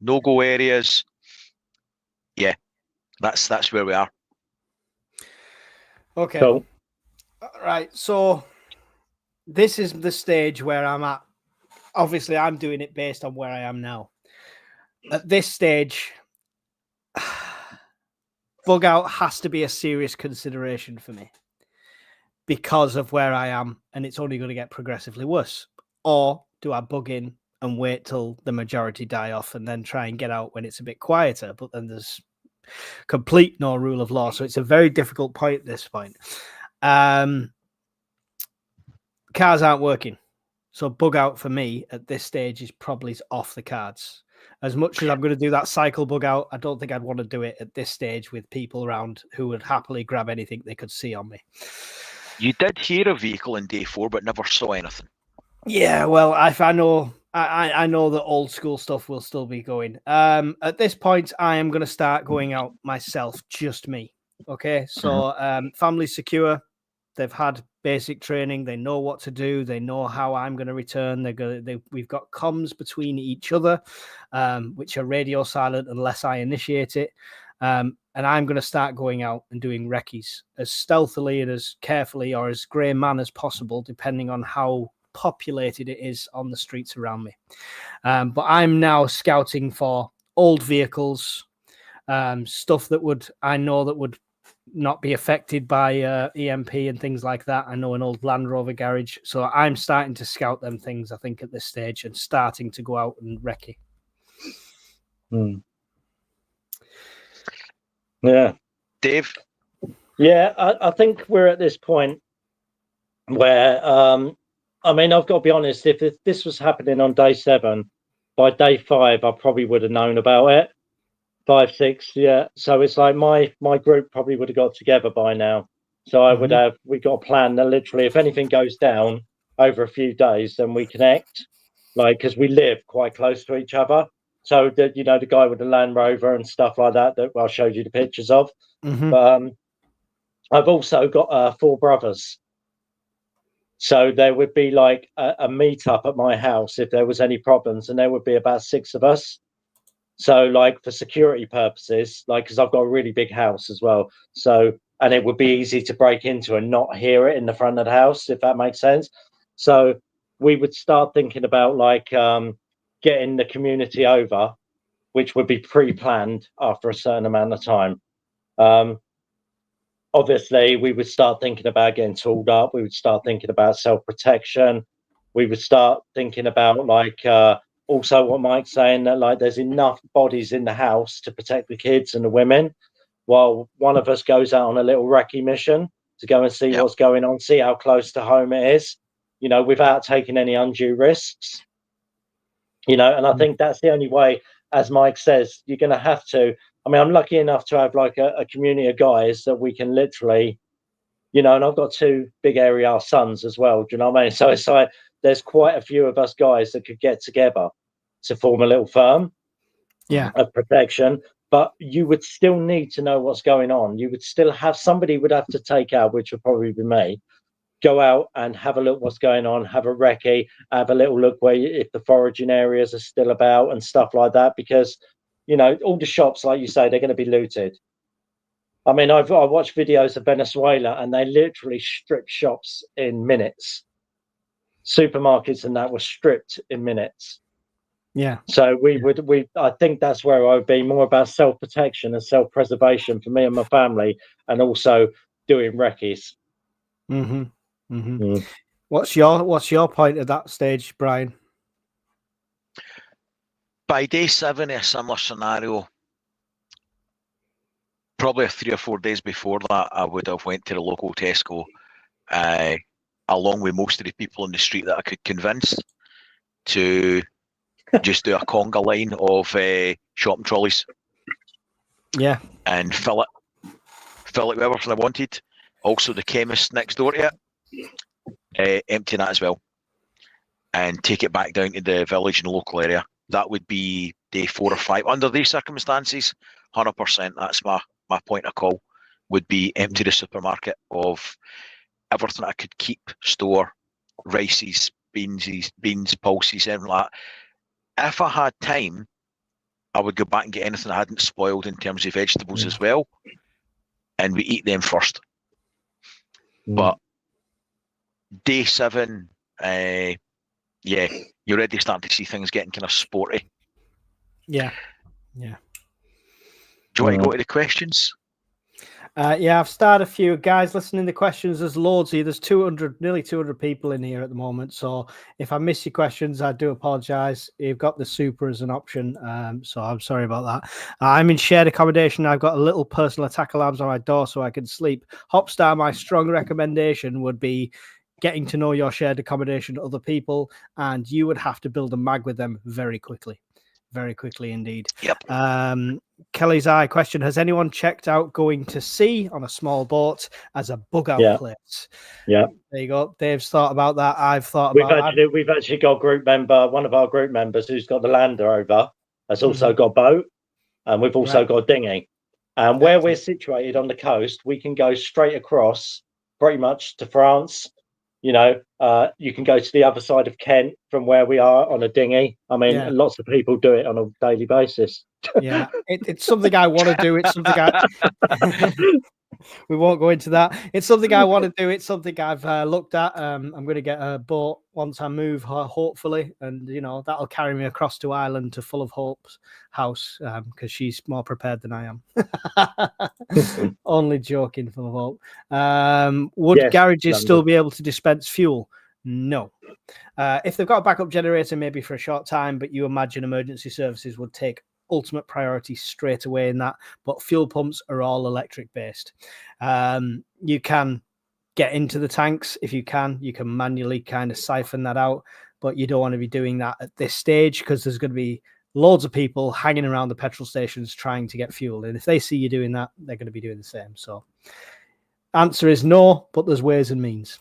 no-go areas. Yeah, that's where we are. Okay. Cool. Right. So this is the stage where I'm at. Obviously, I'm doing it based on where I am now. At this stage, Bugout has to be a serious consideration for me because of where I am, and it's only going to get progressively worse. Or do I bug in and wait till the majority die off and then try and get out when it's a bit quieter? But then there's complete no rule of law, so it's a very difficult point at this point. Cars aren't working, so Bugout for me at this stage is probably off the cards. As much as I'm going to do that cycle Bugout, I don't think I'd want to do it at this stage with people around who would happily grab anything they could see on me. You did hear a vehicle in day 4, but never saw anything. Yeah, well, I know that old school stuff will still be going. At this point, I am going to start going out myself, just me. Okay, so family's secure. They've had basic training. They know what to do. They know how I'm going to return. We've got comms between each other, which are radio silent unless I initiate it. And I'm going to start going out and doing recce's as stealthily and as carefully or as grey man as possible, depending on how populated it is on the streets around me. But I'm now scouting for old vehicles, stuff that would not be affected by EMP and things like that. I know an old Land Rover garage. So I'm starting to scout them things, I think, at this stage and starting to go out and recce. Yeah. Dave? Yeah, I think we're at this point where, I mean, I've got to be honest, if this was happening on day 7, by day 5, I probably would have known about it. 5, 6, yeah. So it's like my group probably would have got together by now. So I would have, we got a plan that literally, if anything goes down over a few days, then we connect, like, because we live quite close to each other. So that, you know, the guy with the Land Rover and stuff like that I showed you the pictures of. But I've also got 4 brothers. So there would be like a meetup at my house if there was any problems, and there would be about 6 of us. So like for security purposes, like, because I've got a really big house as well. So, and it would be easy to break into and not hear it in the front of the house, if that makes sense. So we would start thinking about like getting the community over, which would be pre-planned after a certain amount of time. Obviously, we would start thinking about getting tooled up. We would start thinking about self-protection. We would start thinking about like also what Mike's saying, that like there's enough bodies in the house to protect the kids and the women, while one of us goes out on a little recce mission to go and see what's going on, see how close to home it is, you know, without taking any undue risks. You know, and I think that's the only way, as Mike says, you're going to have to. I mean, I'm lucky enough to have like a community of guys that we can literally, you know, and I've got 2 big area sons as well. Do you know what I mean? So it's like there's quite a few of us guys that could get together to form a little firm of protection. But you would still need to know what's going on. You would still have, somebody would have to take out, which would probably be me, go out and have a look what's going on, have a recce, have a little look where if the foraging areas are still about and stuff like that, because, you know, all the shops, like you say, they're going to be looted. I mean, I watched videos of Venezuela and they literally stripped shops in minutes. Supermarkets and that were stripped in minutes. Yeah. So I think that's where I would be, more about self-protection and self-preservation for me and my family, and also doing recce's. What's your point at that stage, Brian? By day 7, a similar scenario, probably 3 or 4 days before that, I would have went to the local Tesco, along with most of the people in the street that I could convince to just do a conga line of shopping trolleys. Yeah. And fill it with everything I wanted. Also the chemist next door to it, empty that as well. And take it back down to the village and the local area. That would be day 4 or 5. Under these circumstances, 100%, that's my point of call, would be empty the supermarket of everything I could keep, store, rices, beans, pulses, everything like that. If I had time, I would go back and get anything I hadn't spoiled in terms of vegetables as well, and we eat them first. But day 7, you're already starting to see things getting kind of sporty. Yeah. Do you want to go to the questions? I've started a few. Guys, listening to questions, there's loads here. There's nearly 200 people in here at the moment. So if I miss your questions, I do apologize. You've got the super as an option. So I'm sorry about that. I'm in shared accommodation. I've got a little personal attack alarms on my door so I can sleep. Hopstar, my strong recommendation would be getting to know your shared accommodation to other people, and you would have to build a mag with them very quickly. Very quickly indeed. Yep. Kelly's Eye question: has anyone checked out going to sea on a small boat as a bug-out place? Yeah. There you go. Dave's thought about that. I've thought about it. We've actually got a group member, one of our group members who's got the Land Rover, has also got a boat, and we've also got a dinghy. And where we're situated on the coast, we can go straight across pretty much to France. You know, you can go to the other side of Kent from where we are on a dinghy. I mean, lots of people do it on a daily basis. Yeah, it's something I want to do. It's something we won't go into that. It's something I want to do. It's something I've looked at. I'm going to get a boat once I move, hopefully, and you know that'll carry me across to Ireland to Full of Hope's house because she's more prepared than I am. Only joking, Full of Hope. Would garages still be able to dispense fuel? No. If they've got a backup generator, maybe for a short time, but you imagine emergency services would take ultimate priority straight away in that, but fuel pumps are all electric based. You can get into the tanks if you can manually kind of siphon that out. but you don't want to be doing that at this stage because there's going to be loads of people hanging around the petrol stations trying to get fuel. And if they see you doing that, they're going to be doing the same. So answer is no, but there's ways and means.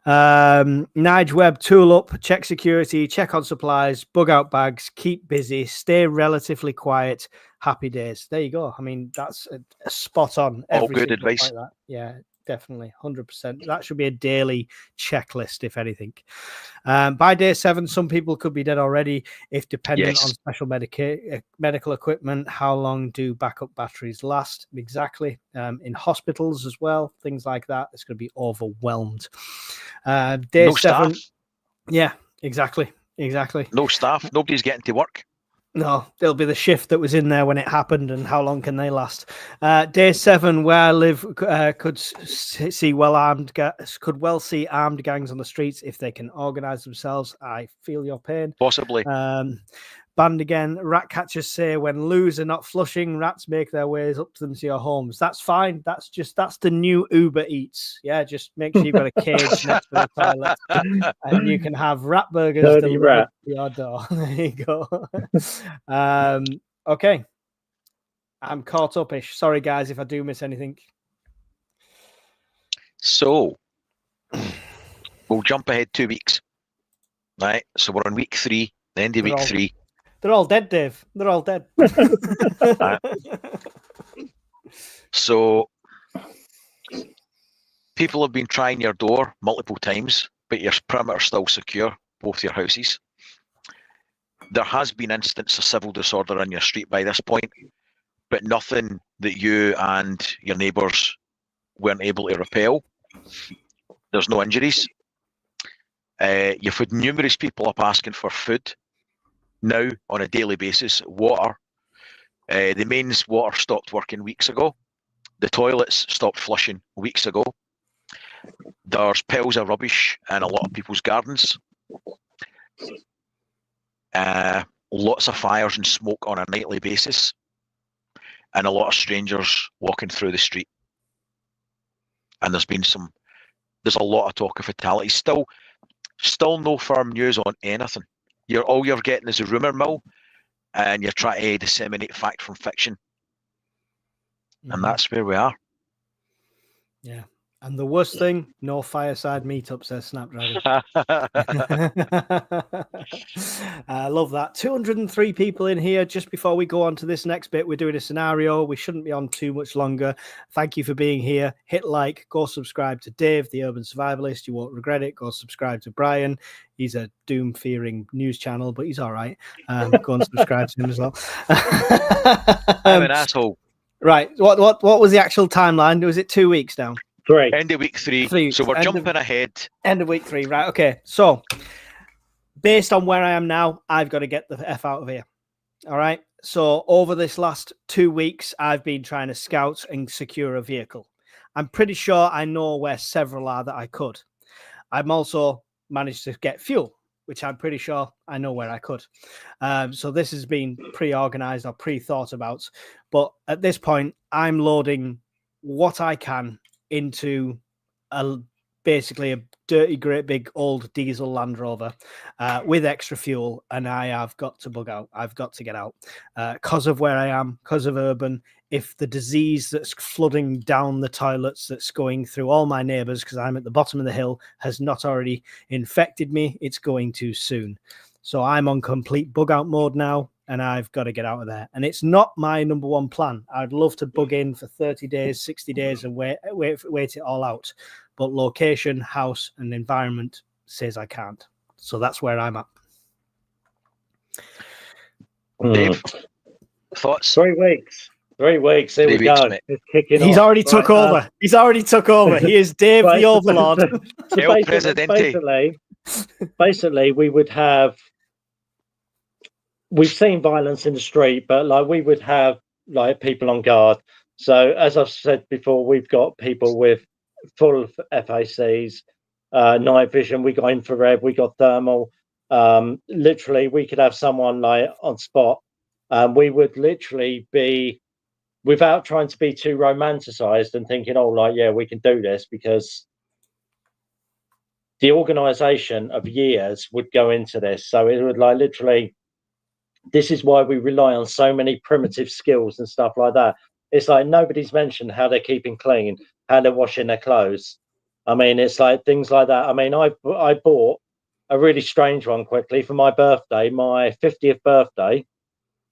Nige Web, tool up, check security, check on supplies, bug out bags, keep busy, stay relatively quiet. Happy days. There you go. I mean, that's a spot on. All good advice. Like that. Yeah, definitely. 100%. That should be a daily checklist, if anything. By day 7, some people could be dead already if dependent on special medical equipment. How long do backup batteries last? Exactly. In hospitals as well, things like that. It's going to be overwhelmed. Day no 7. Staff. Yeah, exactly. No staff. Nobody's getting to work. No, there'll be the shift that was in there when it happened, and how long can they last? Day 7, where I live, could well see armed gangs on the streets if they can organise themselves. I feel your pain. Possibly. Banned again. Rat catchers say when loos are not flushing, rats make their ways up to them to your homes. That's fine. That's the new Uber Eats. Yeah, just make sure you've got a cage next to the toilet, and you can have rat burgers delivered to your door. There you go. Okay. I'm caught up-ish. Sorry, guys, if I do miss anything. So we'll jump ahead 2 weeks. Right. So we're on week 3, the end of week 3. They're all dead, Dave. They're all dead. So people have been trying your door multiple times, but your perimeter's still secure, both your houses. There has been instances of civil disorder on your street by this point, but nothing that you and your neighbours weren't able to repel. There's no injuries. You've had numerous people up asking for food now on a daily basis. Water. The mains water stopped working weeks ago. The toilets stopped flushing weeks ago. There's piles of rubbish in a lot of people's gardens. Lots of fires and smoke on a nightly basis. And a lot of strangers walking through the street. And there's a lot of talk of fatalities. Still no firm news on anything. All you're getting is a rumour mill, and you're trying to disseminate fact from fiction. Mm-hmm. And that's where we are. Yeah. And the worst thing, no Fireside meetup, says Snapdragon. I love that. 203 people in here. Just before we go on to this next bit, we're doing a scenario. We shouldn't be on too much longer. Thank you for being here. Hit like, go subscribe to Dave, the Urban Survivalist. You won't regret it. Go subscribe to Brian. He's a doom-fearing news channel, but he's all right. Go and subscribe to him as well. I'm an asshole. Right. What was the actual timeline? Was it 2 weeks now? 3. End of week 3. So we're jumping ahead. End of week 3. Right. Okay. So based on where I am now, I've got to get the F out of here. All right. So over this last 2 weeks, I've been trying to scout and secure a vehicle. I'm pretty sure I know where several are that I could. I've also managed to get fuel, which I'm pretty sure I know where I could. So this has been pre-organized or pre-thought about. But at this point, I'm loading what I can into basically a dirty, great big old diesel Land Rover with extra fuel, and I have got to bug out. I've got to get out because of where I am, because of urban. If the disease that's flooding down the toilets that's going through all my neighbours, because I'm at the bottom of the hill, has not already infected me, it's going to soon. So I'm on complete bug out mode now, and I've got to get out of there. And it's not my number one plan. I'd love to bug in for 30 days, 60 days and wait it all out. But location, house, and environment says I can't. So that's where I'm at. Dave, thoughts? 3 weeks. 3 weeks. Here we go. It's kicking He's off. already took over. He's already took over. He is Dave the Overlord. So basically, we would have. We've seen violence in the street, but we would have people on guard. So as I've said before, we've got people with full FACs, night vision. We got infrared. We got thermal. Literally, we could have someone on spot. We would literally be, without trying to be too romanticized and thinking, yeah, we can do this, because the organisation of years would go into this. So it would like literally, this is why we rely on so many primitive skills and stuff like that. It's like nobody's mentioned how they're keeping clean, how they're washing their clothes. I mean, it's like things like that. I mean, I bought a really strange one quickly for my birthday, my 50th birthday.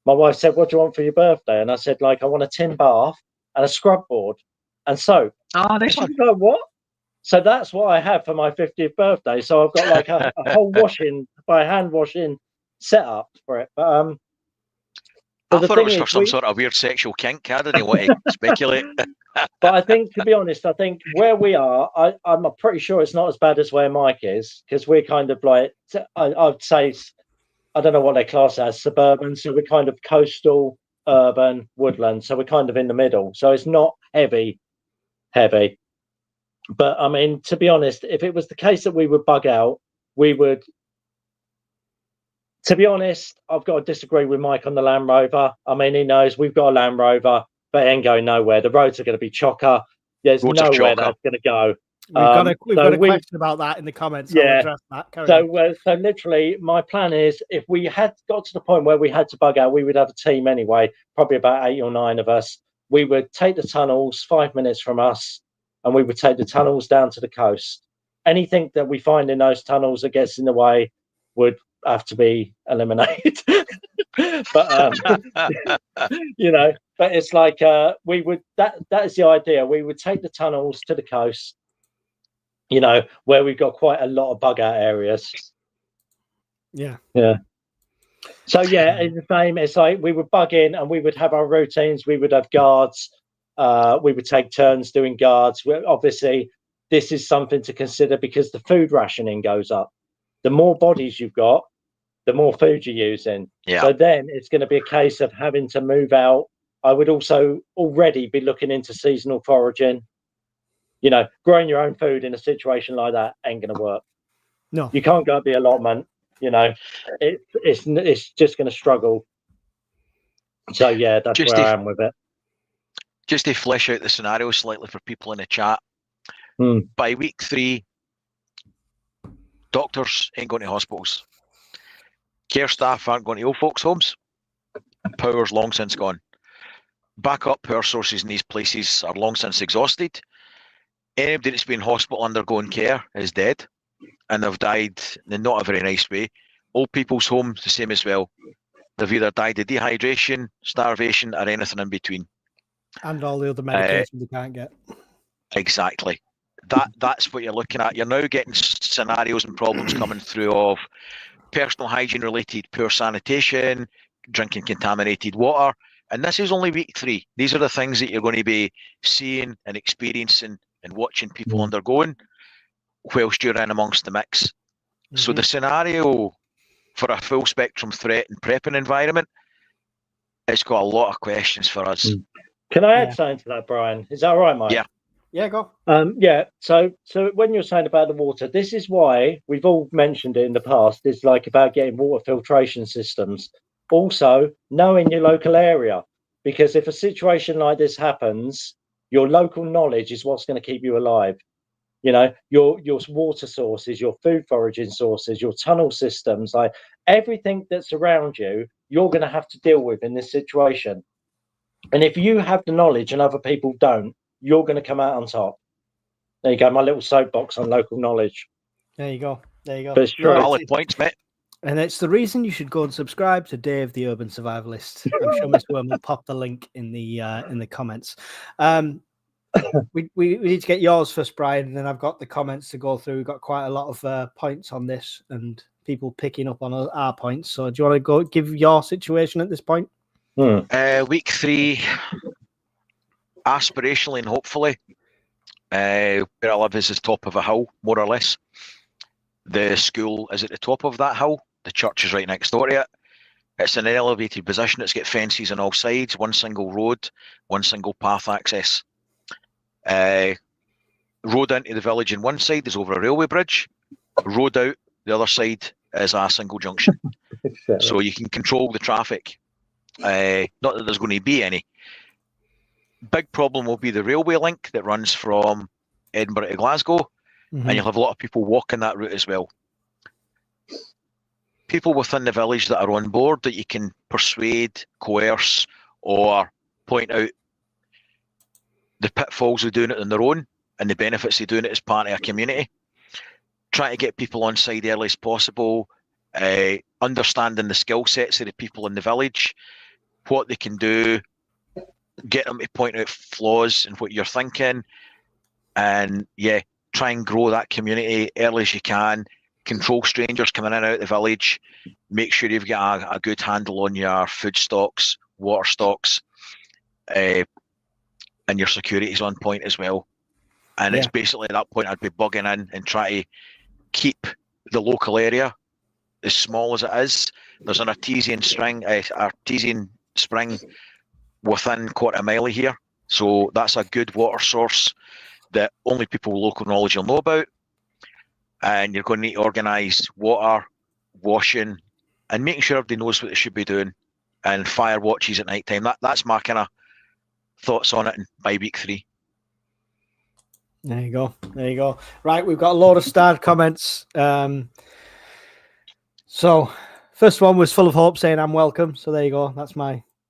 My wife said, "What do you want for your birthday?" And I said, like, I want a tin bath and a scrub board and soap. Oh, nice She one. was like, "What?" So that's what I have for my 50th birthday. So I've got like a whole washing by hand washing setup for it. But I the thought it thing was for is, some sort of weird sexual kink. I didn't want to speculate. but I think, to be honest, I think where we are, I'm pretty sure it's not as bad as where Mike is, because we're kind of like, I'd say, I don't know what they class as, suburban. So we're kind of coastal, urban, woodland. So we're kind of in the middle. So it's not heavy. But I mean, to be honest, if it was the case that we would bug out, we would. To be honest, I've got to disagree with Mike on the Land Rover. I mean, he knows we've got a Land Rover, but it ain't going nowhere. The roads are going to be chocker. There's Roads are nowhere chocker. that's going to go. We've got a question about that in the comments. Yeah. I'll address that. Carry on. So literally, my plan is if we had got to the point where we had to bug out, we would have a team anyway, probably about 8 or 9 of us. We would take the tunnels 5 minutes from us, and we would take the tunnels down to the coast. Anything that we find in those tunnels that gets in the way would have to be eliminated. But you know, but it's like we would that is the idea. We would take the tunnels to the coast, you know, where we've got quite a lot of bug out areas. Yeah. So yeah, it's the same. It's like we would bug in and we would have our routines. We would have guards. We would take turns doing guards. Obviously, this is something to consider because the food rationing goes up. The more bodies you've got, the more food you're using. Yeah. So then it's going to be a case of having to move out. I would also already be looking into seasonal foraging. You know, growing your own food in a situation like that ain't going to work. No, You can't go up the allotment. You know, it's just going to struggle. So yeah, that's Just where to- I am with it. Just to flesh out the scenario slightly for people in the chat, by week 3, doctors ain't going to hospitals. Care staff aren't going to old folks' homes. Power's long since gone. Backup power sources in these places are long since exhausted. Anybody that's been in hospital undergoing care is dead, and they've died in not a very nice way. Old people's homes, the same as well. They've either died of dehydration, starvation, or anything in between. and all the other medications you can't get. Exactly. That's what you're looking at. You're now getting scenarios and problems coming through of personal hygiene related poor sanitation, drinking contaminated water, and this is only week 3. These are the things that you're going to be seeing and experiencing and watching people undergoing whilst you're in amongst the mix. So the scenario for a full spectrum threat and prepping environment, it's got a lot of questions for us. Can I add something to that, Brian? Is that all right, Mike? Yeah, go. Yeah. So when you're saying about the water, this is why we've all mentioned it in the past. It's like about getting water filtration systems. Also, knowing your local area, because if a situation like this happens, your local knowledge is what's going to keep you alive. You know, your water sources, your food foraging sources, your tunnel systems, like everything that's around you, you're going to have to deal with in this situation. And if you have the knowledge and other people don't, you're going to come out on top. There you go, my little soapbox on local knowledge. There you go. But it's true. Valid points, mate. And it's the reason you should go and subscribe to Dave the Urban Survivalist. I'm sure Mr. Worm will pop the link in the comments. We need to get yours first, Brian, and then I've got the comments to go through. We've got quite a lot of points on this and people picking up on our points. So do you want to go give your situation at this point? Week 3, aspirationally and hopefully, where I live is the top of a hill, more or less. The school is at the top of that hill. The church is right next door to it. It's in an elevated position. It's got fences on all sides, one single road, one single path access. Road into the village on one side is over a railway bridge. Road out the other side is a single junction. So you can control the traffic. Not that there's going to be any. Big problem will be the railway link that runs from Edinburgh to Glasgow. and you'll have a lot of people walking that route as well. People within the village that are on board that you can persuade, coerce, or point out the pitfalls of doing it on their own and the benefits of doing it as part of a community. Try to get people on side early as possible, understanding the skill sets of the people in the village, what they can do, get them to point out flaws in what you're thinking, and yeah, try and grow that community early as you can. Control strangers coming in and out of the village. Make sure you've got a good handle on your food stocks, water stocks, and your security is on point as well. And it's basically at that point I'd be bugging in and try to keep the local area as small as it is. There's an artesian spring within quarter a mile of here, so that's a good water source that only people with local knowledge will know about. And you're going to need to organise water, washing, and making sure everybody knows what they should be doing, and fire watches at night time. That's my kind of thoughts on it by week 3. There you go. There you go. Right, we've got a lot of starred comments. So first one was full of hope, saying I'm welcome. So there you go.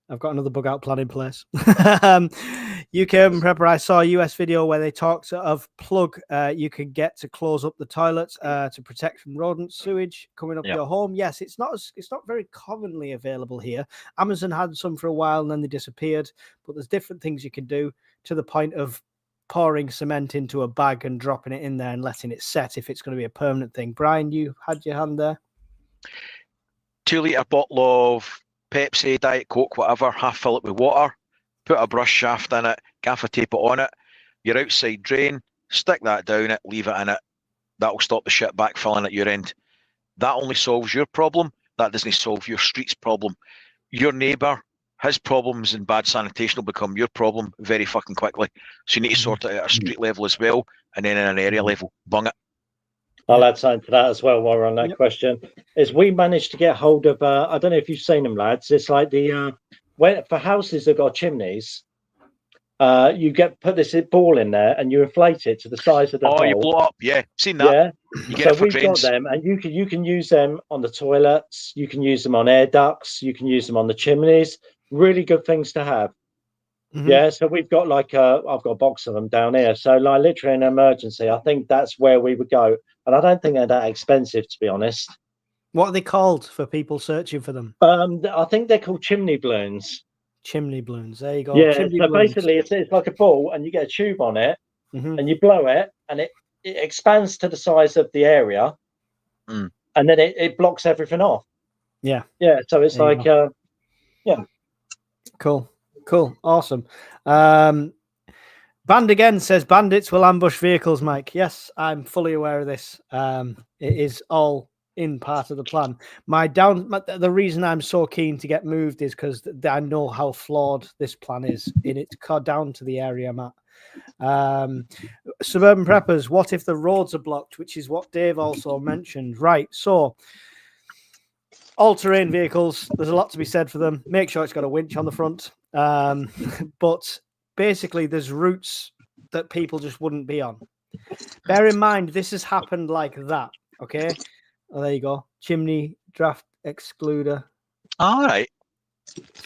I've got another bug out plan in place. UK Urban Prepper, I saw a US video where they talked of plug you can get to close up the toilets to protect from rodent sewage coming up your home. Yes, it's not very commonly available here. Amazon had some for a while and then they disappeared, but there's different things you can do, to the point of pouring cement into a bag and dropping it in there and letting it set if it's going to be a permanent thing. Brian, you had your hand there. 2-litre bottle of Pepsi, Diet Coke, whatever, half fill it with water, put a brush shaft in it, gaffer tape it on it, your outside drain, stick that down it, leave it in it. That'll stop the shit backfilling at your end. That only solves your problem. That doesn't solve your street's problem. Your neighbour, his problems and bad sanitation will become your problem very fucking quickly. So you need to sort it out at a street level as well, and then in an area level. Bung it. I'll add something to that as well while we're on that question. Is we managed to get hold of, I don't know if you've seen them, lads. It's like for houses that got chimneys, you put this ball in there and you inflate it to the size of the hole. You blow up, seen that. Yeah. You get So we've got them, and you can use them on the toilets, you can use them on air ducts, you can use them on the chimneys. Really good things to have. Yeah, so we've got I've got a box of them down here. So like literally in an emergency, I think that's where we would go. And I don't think they're that expensive, to be honest. What are they called for people searching for them? I think they're called chimney balloons. Chimney balloons. There you go. Yeah, chimney so balloons. basically it's like a ball, and you get a tube on it, and you blow it, and it expands to the size of the area, and then it blocks everything off. Yeah. Yeah, so it's like, yeah. Cool. Awesome. Band again says bandits will ambush vehicles, Mike. Yes, I'm fully aware of this. It is all in part of the plan. The reason I'm so keen to get moved is because I know how flawed this plan is, and it's down to the area I'm at. Suburban Preppers, what if the roads are blocked, which is what Dave also mentioned. Right, so all-terrain vehicles, there's a lot to be said for them. Make sure it's got a winch on the front. But basically, there's routes that people just wouldn't be on. Bear in mind, this has happened like that, okay? Oh, there you go. Chimney draft excluder. All right.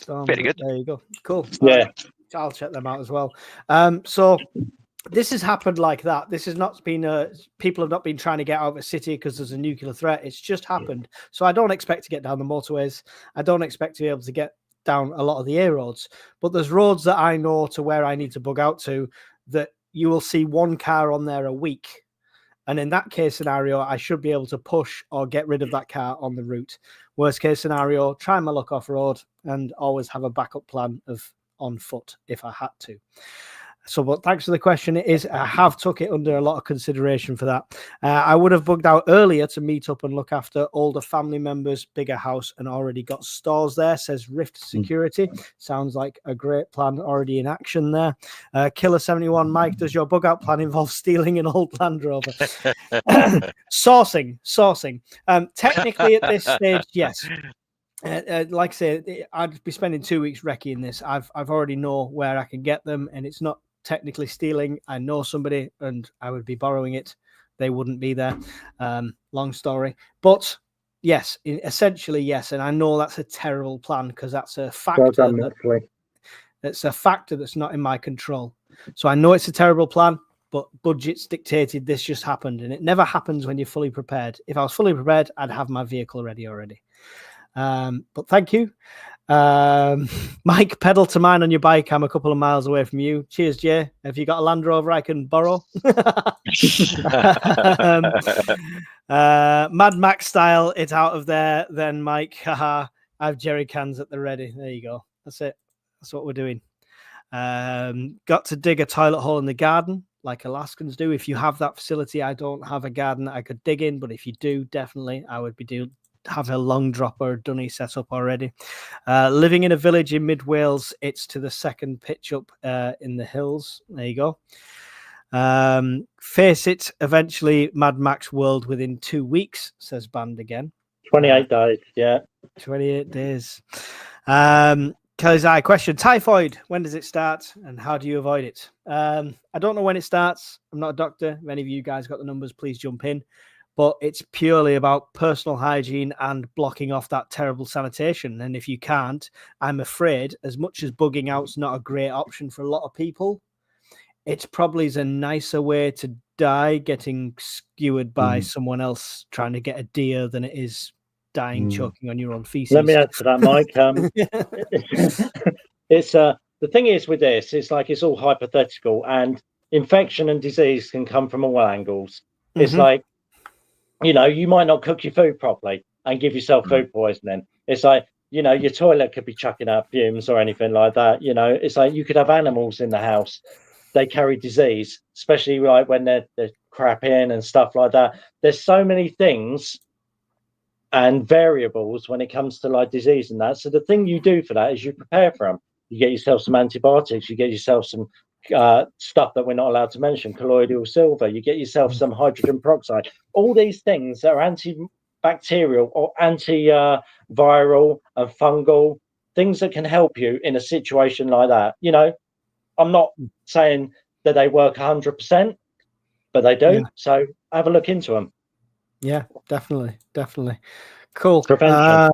Very good. There you go. Cool. Yeah. I'll check them out as well. So this has happened like that. This has not been people have not been trying to get out of a city because there's a nuclear threat. It's just happened. So I don't expect to get down the motorways. I don't expect to be able to get down a lot of the A roads. But there's roads that I know to where I need to bug out to that you will see one car on there a week. And in that case scenario, I should be able to push or get rid of that car on the route. Worst case scenario, try my luck off road and always have a backup plan of on foot if I had to. So, but thanks for the question. I have took it under a lot of consideration for that. I would have bugged out earlier to meet up and look after older family members, bigger house, and already got stores there, says Rift Security. Sounds like a great plan already in action there. Killer 71, Mike, does your bug out plan involve stealing an old Land Rover? Sourcing. Technically at this stage, yes. Like I say, I'd be spending 2 weeks recceing this. I've already know where I can get them, and it's not technically stealing. I know somebody and I would be borrowing it they wouldn't be there. Long story, but yes, essentially yes. And I know that's a terrible plan because that's a factor. Well done, Moxley. It's a factor that's not in my control. So I know it's a terrible plan, but budgets dictated this just happened, and it never happens when you're fully prepared. If I was fully prepared, I'd have my vehicle ready already. But thank you. Mike, pedal to mine on your bike. I'm a couple of miles away from you. Cheers, Jay. Have you got a Land Rover I can borrow? Mad Max style, it's out of there. Then, Mike, haha, I have jerry cans at the ready. There you go. That's it. That's what we're doing. Got to dig a toilet hole in the garden like Alaskans do. If you have that facility, I don't have a garden that I could dig in, but if you do, definitely I would be have a long dropper dunny set up already. Living in a village in mid Wales, it's to the second pitch up in the hills. There you go. Face it, eventually Mad Max World within 2 weeks, says Band again. 28 days, yeah. 28 days. Kelly's eye question: typhoid, when does it start and how do you avoid it? I don't know when it starts. I'm not a doctor. If any of you guys got the numbers, please jump in. But it's purely about personal hygiene and blocking off that terrible sanitation. And if you can't, I'm afraid, as much as bugging out's not a great option for a lot of people, it's probably a nicer way to die getting skewered by someone else trying to get a deer than it is dying choking on your own feces. Let me add to that, Mike. It's the thing is with this, it's like it's all hypothetical, and infection and disease can come from all angles. It's like, you know, you might not cook your food properly and give yourself food poisoning. It's like, you know, your toilet could be chucking out fumes or anything like that. You know, it's like you could have animals in the house. They carry disease, especially like when they're crapping and stuff like that. There's so many things and variables when it comes to like disease and that. So the thing you do for that is you prepare for them. You get yourself some antibiotics. You get yourself some stuff that we're not allowed to mention, colloidal silver. You get yourself some hydrogen peroxide. All these things that are antibacterial or antiviral and fungal, things that can help you in a situation like that. You know, I'm not saying that they work 100%, but they do. Yeah. So have a look into them. Yeah, definitely. Cool. Prevention.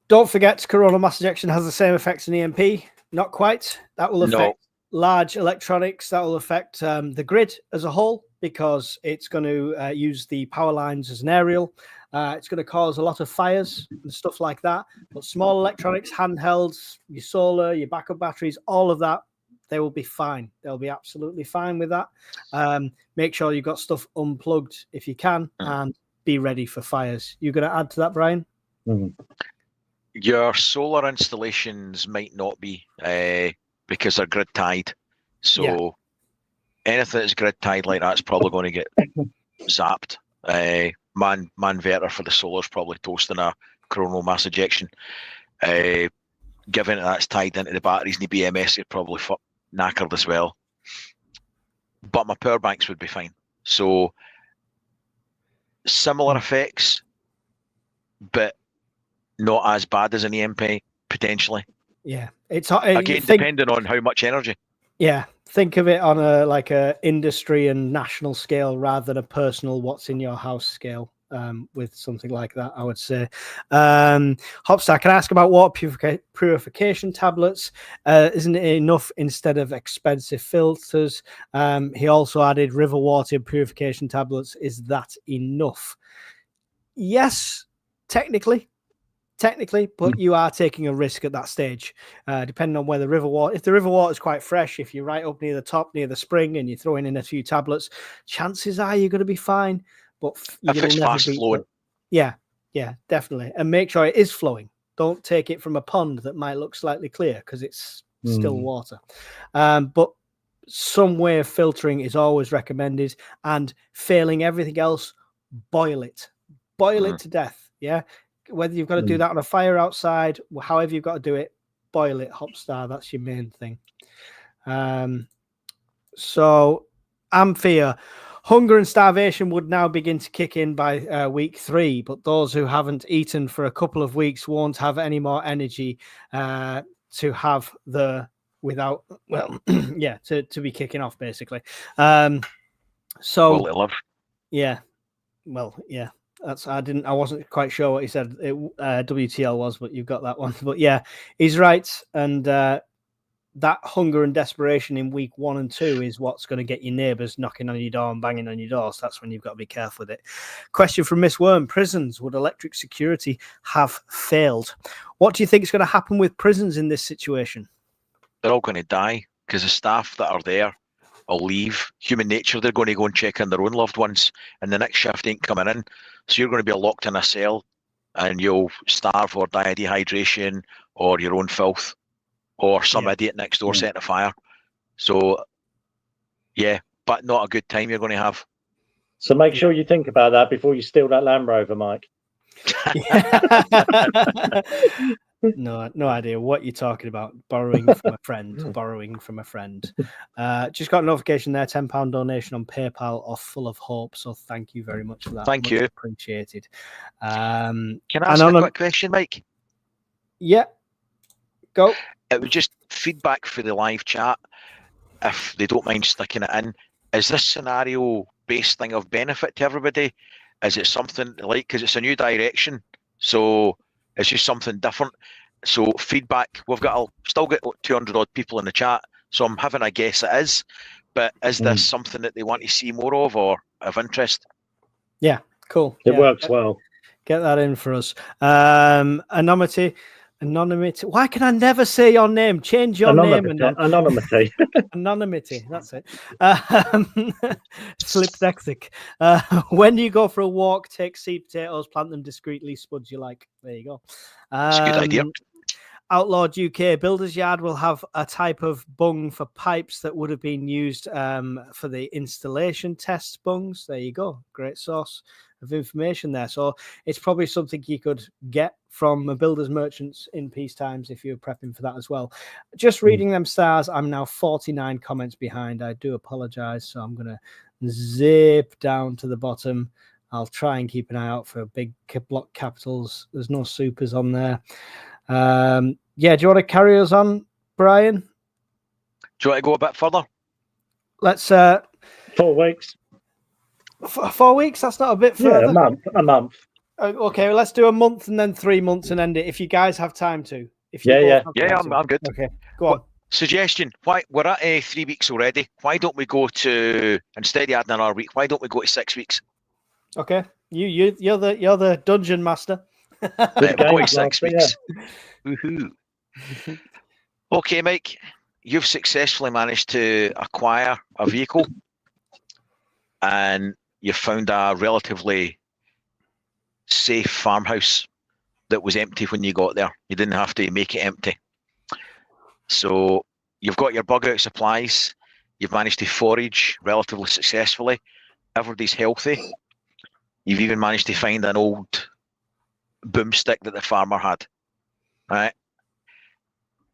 Don't forget, coronal mass ejection has the same effects in EMP. Not quite. That will affect large electronics. That will affect the grid as a whole because it's going to use the power lines as an aerial. It's going to cause a lot of fires and stuff like that. But small electronics, handhelds, your solar, your backup batteries, all of that, they will be fine. They'll be absolutely fine with that. Make sure you've got stuff unplugged if you can and be ready for fires. You going to add to that, Brian? Your solar installations might not be because they're grid tied. So anything that's grid tied like that's probably going to get zapped. Manverter for the solar's probably toasting a coronal mass ejection. Given that's tied into the batteries and the BMS, it's probably knackered as well. But my power banks would be fine. So similar effects, but not as bad as an EMP potentially. Yeah, it's again depending on how much energy. Yeah, think of it on a industry and national scale rather than a personal what's in your house scale. With something like that, I would say. Hopstar, can I ask about water purification tablets? Isn't it enough instead of expensive filters? He also added river water purification tablets. Is that enough? Yes, technically, but you are taking a risk at that stage, depending on where the river water. If the river water is quite fresh, if you're right up near the top, near the spring, and you're throwing in a few tablets, chances are you're going to be fine. But if it's fast flowing, yeah, definitely, and make sure it is flowing. Don't take it from a pond that might look slightly clear because it's still water. But some way of filtering is always recommended, and failing everything else, boil it to death. Yeah, whether you've got to do that on a fire outside, however you've got to do it, boil it. Hopstar, that's your main thing. So Amphia. Hunger and starvation would now begin to kick in by week 3, but those who haven't eaten for a couple of weeks won't have any more energy to have to be kicking off, basically. So Will they live? yeah, well, yeah. I wasn't quite sure what he said WTL was, but you've got that one. But yeah, he's right. And that hunger and desperation in week 1 and 2 is what's going to get your neighbours knocking on your door and banging on your door. So that's when you've got to be careful with it. Question from Miss Worm. Prisons, would electric security have failed? What do you think is going to happen with prisons in this situation? They're all going to die because the staff that are there will leave. Human nature, they're going to go and check on their own loved ones, and the next shift ain't coming in. So you're going to be locked in a cell, and you'll starve or die of dehydration or your own filth, or some idiot next door setting a fire. So, yeah, but not a good time you're going to have. So make sure you think about that before you steal that Land Rover, Mike. No idea what you're talking about. Borrowing from a friend. Just got a notification there, £10 donation on PayPal off Full of Hope. So thank you very much for that. Thank you. Appreciated. Can I ask a quick question, Mike? Yeah. Go. It was just feedback for the live chat, if they don't mind sticking it in. Is this scenario-based thing of benefit to everybody? Is it something like, because it's a new direction, so it's just something different? So feedback, we've got still got 200 odd people in the chat, so I'm having a guess it is, but is this something that they want to see more of or of interest? Yeah, cool. It works well. Get that in for us. Anonymity. Why can I never say your name? Change your name. And then... Anonymity. Anonymity. That's it. Slipdexic. When you go for a walk, take seed potatoes, plant them discreetly, spuds you like. There you go. It's a good idea. Outlawed UK Builders Yard will have a type of bung for pipes that would have been used for the installation test bungs. There you go. Great source of information there. So it's probably something you could get from builders merchants in peace times if you're prepping for that as well. Just reading them stars, I'm now 49 comments behind. I do apologize. So I'm going to zip down to the bottom. I'll try and keep an eye out for big block capitals. There's no supers on there. Do you want to carry us on, Brian? Do you want to go a bit further? Let's 4 weeks. 4 weeks. That's not a bit further. Yeah, a month. Okay, well, let's do a month and then 3 months and end it. If you guys have time to. I'm good. Okay, go on. Suggestion: why we're at 3 weeks already? Why don't we go to, instead of adding another week? Why don't we go to 6 weeks? Okay, you're the dungeon master. We're going 6 weeks. Woohoo! Okay, Mike, you've successfully managed to acquire a vehicle, and you found a relatively safe farmhouse that was empty when you got there. You didn't have to make it empty. So you've got your Bugout supplies. You've managed to forage relatively successfully. Everybody's healthy. You've even managed to find an old boomstick that the farmer had. Right,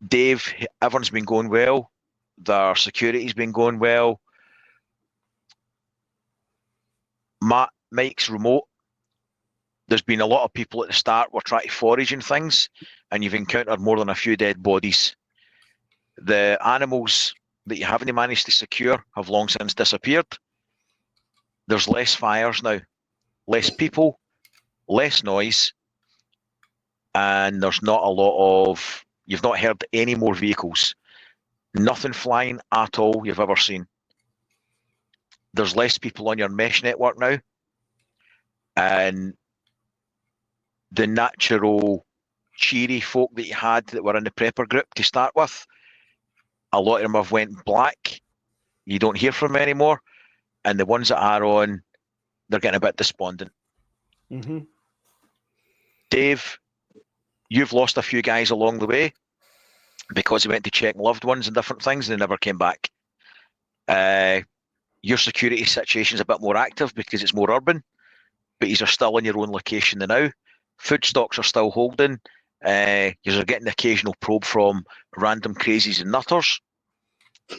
Dave, everyone's been going well. Their security's been going well. Mike's remote. There's been a lot of people at the start were trying to forage and things, and you've encountered more than a few dead bodies. The animals that you haven't managed to secure have long since disappeared. There's less fires now, less people, less noise, and there's not a lot of, you've not heard any more vehicles. Nothing flying at all you've ever seen. There's less people on your mesh network now, and the natural cheery folk that you had that were in the prepper group to start with, a lot of them have went black. You don't hear from them anymore, and the ones that are on, they're getting a bit despondent. Mm-hmm. Dave, you've lost a few guys along the way because they went to check loved ones and different things and they never came back. Your security situation is a bit more active because it's more urban, but you are still in your own location now. Food stocks are still holding. You're getting the occasional probe from random crazies and nutters,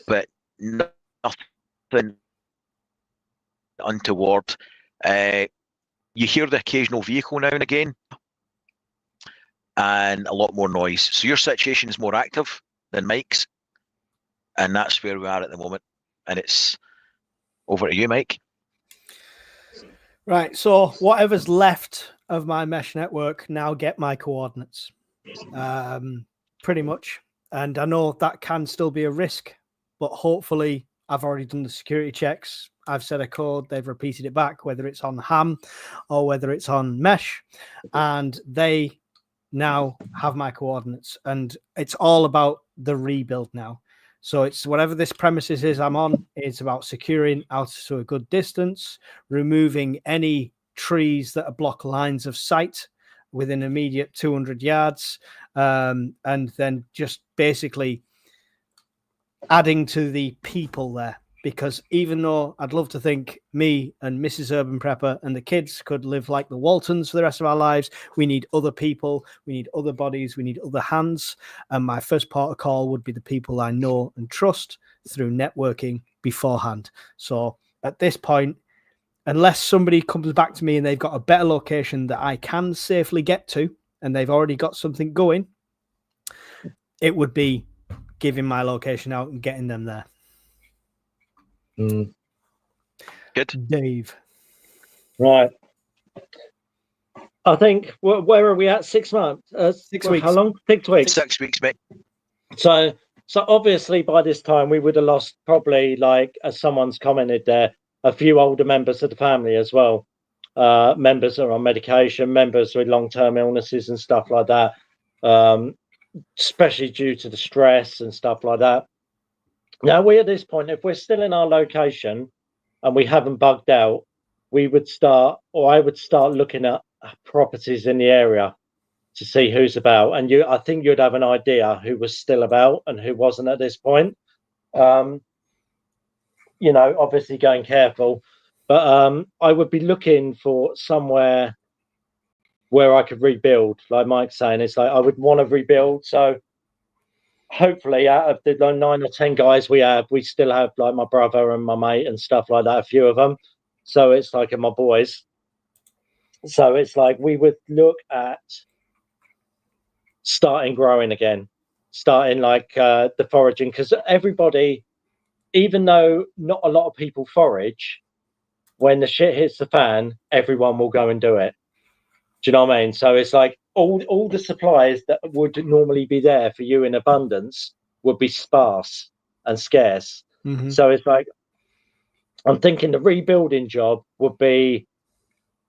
but nothing untoward. You hear the occasional vehicle now and again, and a lot more noise. So your situation is more active than Mike's, and that's where we are at the moment. And it's over to you, Mike. Right. So whatever's left of my mesh network now get my coordinates, pretty much. And I know that can still be a risk, but hopefully I've already done the security checks. I've set a code. They've repeated it back, whether it's on ham or whether it's on mesh, and they now have my coordinates. And it's all about the rebuild now. So it's whatever this premises is I'm on, it's about securing out to a good distance, removing any trees that block lines of sight within immediate 200 yards, and then just basically adding to the people there. Because even though I'd love to think me and Mrs. Urban Prepper and the kids could live like the Waltons for the rest of our lives, we need other people, we need other bodies, we need other hands. And my first port of call would be the people I know and trust through networking beforehand. So at this point, unless somebody comes back to me and they've got a better location that I can safely get to, and they've already got something going, it would be giving my location out and getting them there. Good. Dave. Right. I think, where are we at? 6 months? 6 weeks. How long? 6 weeks. 6 weeks, mate. So obviously by this time we would have lost probably, like, as someone's commented there, a few older members of the family as well. Members are on medication, members with long-term illnesses and stuff like that, especially due to the stress and stuff like that. Now, we at this point, if we're still in our location and we haven't bugged out, we would start, or I would start looking at properties in the area to see who's about. And I think you'd have an idea who was still about and who wasn't at this point. Obviously going careful, but I would be looking for somewhere where I could rebuild. Like Mike's saying, it's like I would want to rebuild. So hopefully out of the 9 or 10 guys we still have, like, my brother and my mate and stuff like that, a few of them. So it's like, and my boys. So it's like we would look at starting growing again, starting like the foraging, because everybody, even though not a lot of people forage, when the shit hits the fan, everyone will go and do it. Do you know what I mean? So it's like all the supplies that would normally be there for you in abundance would be sparse and scarce. Mm-hmm. So it's like, I'm thinking the rebuilding job would be,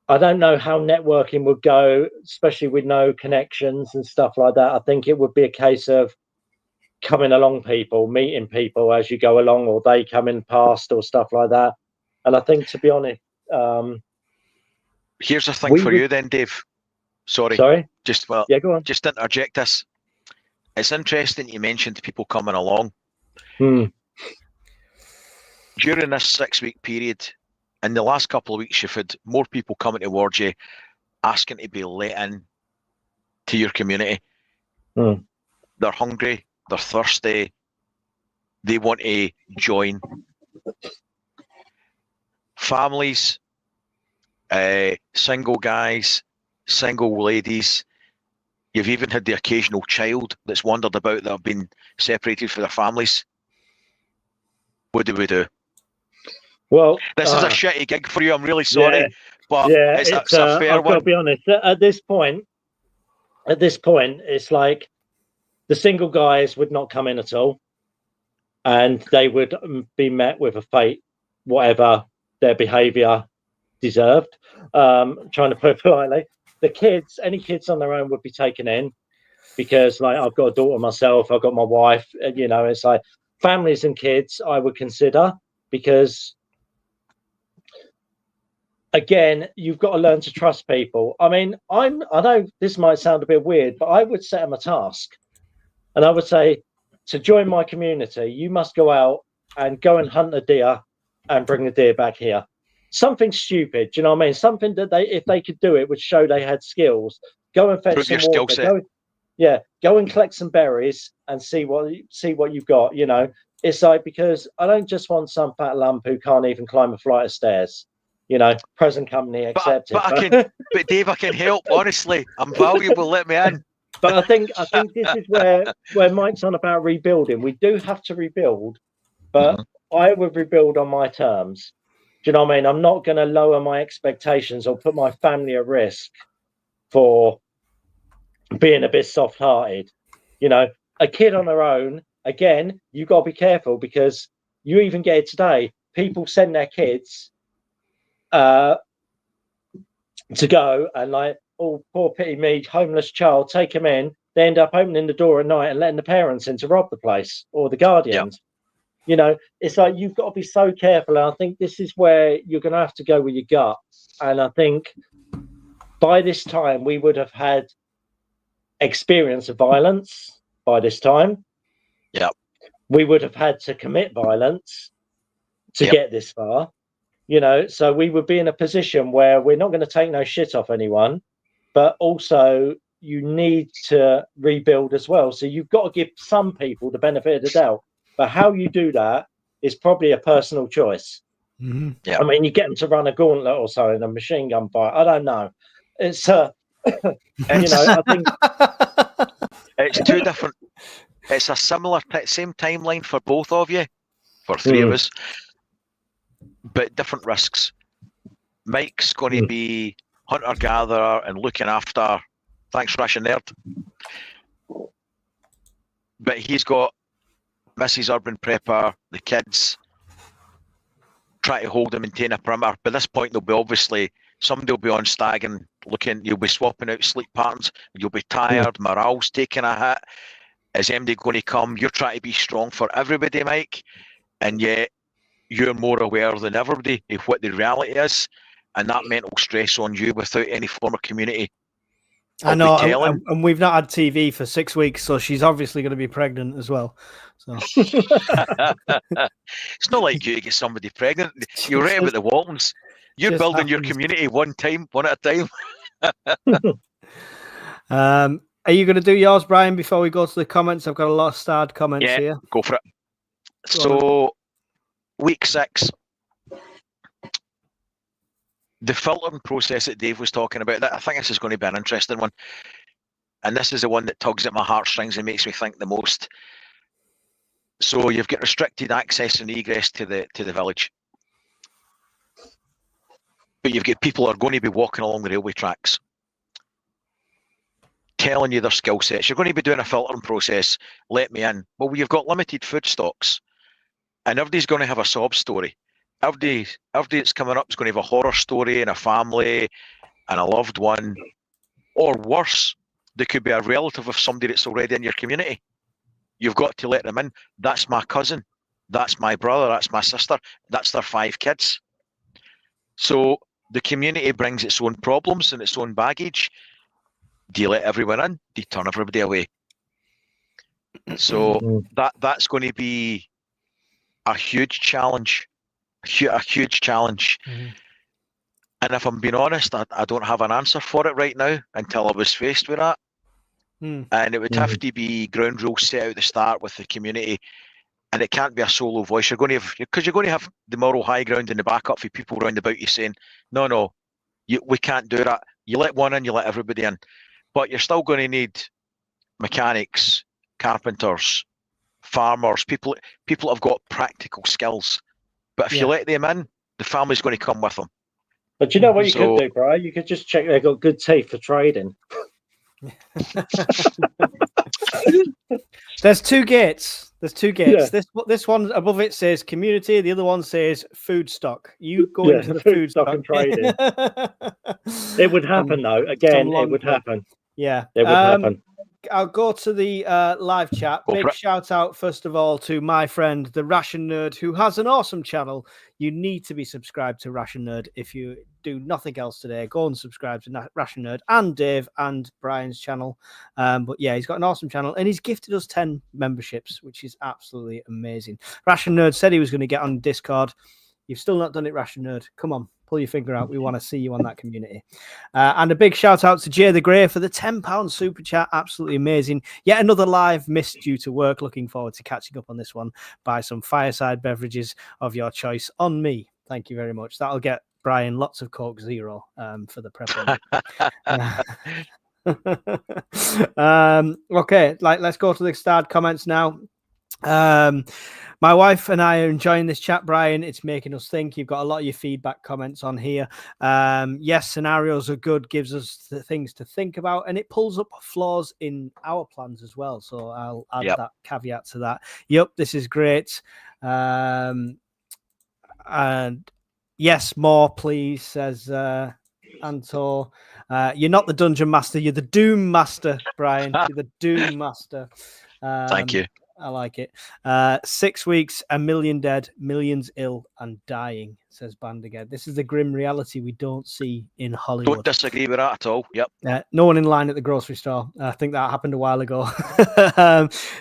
I don't know how networking would go, especially with no connections and stuff like that. I think it would be a case of coming along people, meeting people as you go along, or they come in past or stuff like that. And I think, to be honest, here's a thing for you then, Dave. Sorry. Go on. Just interject this. It's interesting you mentioned people coming along. During this 6 week period, in the last couple of weeks, you've had more people coming towards you, asking to be let in to your community. They're hungry, they're thirsty, they want to join. Families, single guys, single ladies. You've even had the occasional child that's wandered about that have been separated from their families. What do we do? Well, this is a shitty gig for you. I'm really sorry, but it's a fair I've got to be honest. At this point, it's like the single guys would not come in at all, and they would be met with a fate, whatever their behaviour deserved. Trying to put it politely, the kids, any kids on their own, would be taken in, because, like, I've got a daughter myself, I've got my wife. It's like families and kids I would consider, because, again, you've got to learn to trust people. I mean, I know this might sound a bit weird, but I would set them a task, and I would say, to join my community, you must go out and go and hunt a deer and bring the deer back here. Something stupid, do you know what I mean? Something that if they could do it, would show they had skills. Go and fetch some water. Go and collect some berries and see what you've got. It's like, because I don't just want some fat lump who can't even climb a flight of stairs. Present company accepted. But Dave, I can help. Honestly, I'm valuable. Let me in. But I think this is where Mike's on about rebuilding. We do have to rebuild, but I would rebuild on my terms. Do you know what I mean? I'm not going to lower my expectations or put my family at risk for being a bit soft-hearted. You know, a kid on their own, again, you got to be careful, because you even get it today. People send their kids to go and like, oh, poor pity me, homeless child, take him in. They end up opening the door at night and letting the parents in to rob the place, or the guardians. You know, it's like, you've got to be so careful. And I think this is where you're going to have to go with your gut. And I think by this time we would have had experience of violence by this time. Yeah. We would have had to commit violence to get this far. You know, so we would be in a position where we're not going to take no shit off anyone, but also you need to rebuild as well. So you've got to give some people the benefit of the doubt. But how you do that is probably a personal choice. Mm-hmm. Yeah. I mean, you get them to run a gauntlet or so in a machine gun fight. I don't know. It's you know, I think it's two different. It's a similar same timeline for both of you, for three of us, but different risks. Mike's going to be hunter-gatherer and looking after. Thanks, Russian Nerd. But he's got Mrs. Urban Prepper, the kids, try to hold and maintain a perimeter. By this point, there'll be obviously somebody will be on stag and looking. You'll be swapping out sleep patterns. You'll be tired. Morale's taking a hit. Is MD going to come? You're trying to be strong for everybody, Mike, and yet you're more aware than everybody of what the reality is, and that mental stress on you without any form of community. I know, and we've not had TV for 6 weeks, so she's obviously going to be pregnant as well. So it's not like you get somebody pregnant. You're right about the Waltons. You're building your community one at a time. Are you going to do yours, Brian, before we go to the comments? I've got a lot of starred comments here. Go for it. So, week 6. The filtering process that Dave was talking about, I think this is going to be an interesting one. And this is the one that tugs at my heartstrings and makes me think the most. So you've got restricted access and egress to the village. But you've got people who are going to be walking along the railway tracks, telling you their skill sets. You're going to be doing a filtering process. Let me in. Well, you've got limited food stocks, and everybody's going to have a sob story. Everybody that's coming up is going to have a horror story and a family and a loved one, or worse, they could be a relative of somebody that's already in your community. You've got to let them in. That's my cousin. That's my brother. That's my sister. That's their 5 kids. So the community brings its own problems and its own baggage. Do you let everyone in? Do you turn everybody away? So that's going to be a huge challenge. A huge challenge. And if I'm being honest, I don't have an answer for it right now until I was faced with that. And it would have to be ground rules set out at the start with the community, and it can't be a solo voice. You're going to have, because you're going to have the moral high ground in the backup for people round about you saying, no, we can't do that. You let one in, you let everybody in, but you're still going to need mechanics, carpenters, farmers, people have got practical skills. But if you let them in, the family's going to come with them. But you know what you could do, Brian? You could just check they've got good teeth for trading. There's two gates. Yeah. This one above it says community. The other one says food stock. You go into the food stock and trading. It would happen though. Again, it would happen. Yeah, it would happen. I'll go to the live chat. Big shout out, first of all, to my friend, the Ration Nerd, who has an awesome channel. You need to be subscribed to Ration Nerd. If you do nothing else today, go and subscribe to Ration Nerd and Dave and Brian's channel. But yeah, he's got an awesome channel and he's gifted us 10 memberships, which is absolutely amazing. Ration Nerd said he was going to get on Discord. You've still not done it, Ration Nerd. Come on. Pull your finger out. We want to see you on that community. And a big shout out to Jay the Grey for the £10 super chat. Absolutely amazing. Yet another live missed due to work. Looking forward to catching up on this one. Buy some Fireside beverages of your choice on me. Thank you very much. That'll get Brian lots of Coke Zero for the prep. Okay, let's go to the starred comments now. My wife and I are enjoying this chat, Brian. It's making us think. You've got a lot of your feedback comments on here. Yes, scenarios are good, gives us the things to think about, and it pulls up flaws in our plans as well. So I'll add that caveat to that. Yep, this is great. And yes, more, please, says Antor. You're not the dungeon master, you're the doom master, Brian. You're the doom master. Thank you. I like it. 6 weeks, 1 million dead, millions ill and dying, says Bandiged. This is the grim reality we don't see in Hollywood. Don't disagree with that at all. Yep. No one in line at the grocery store. I think that happened a while ago.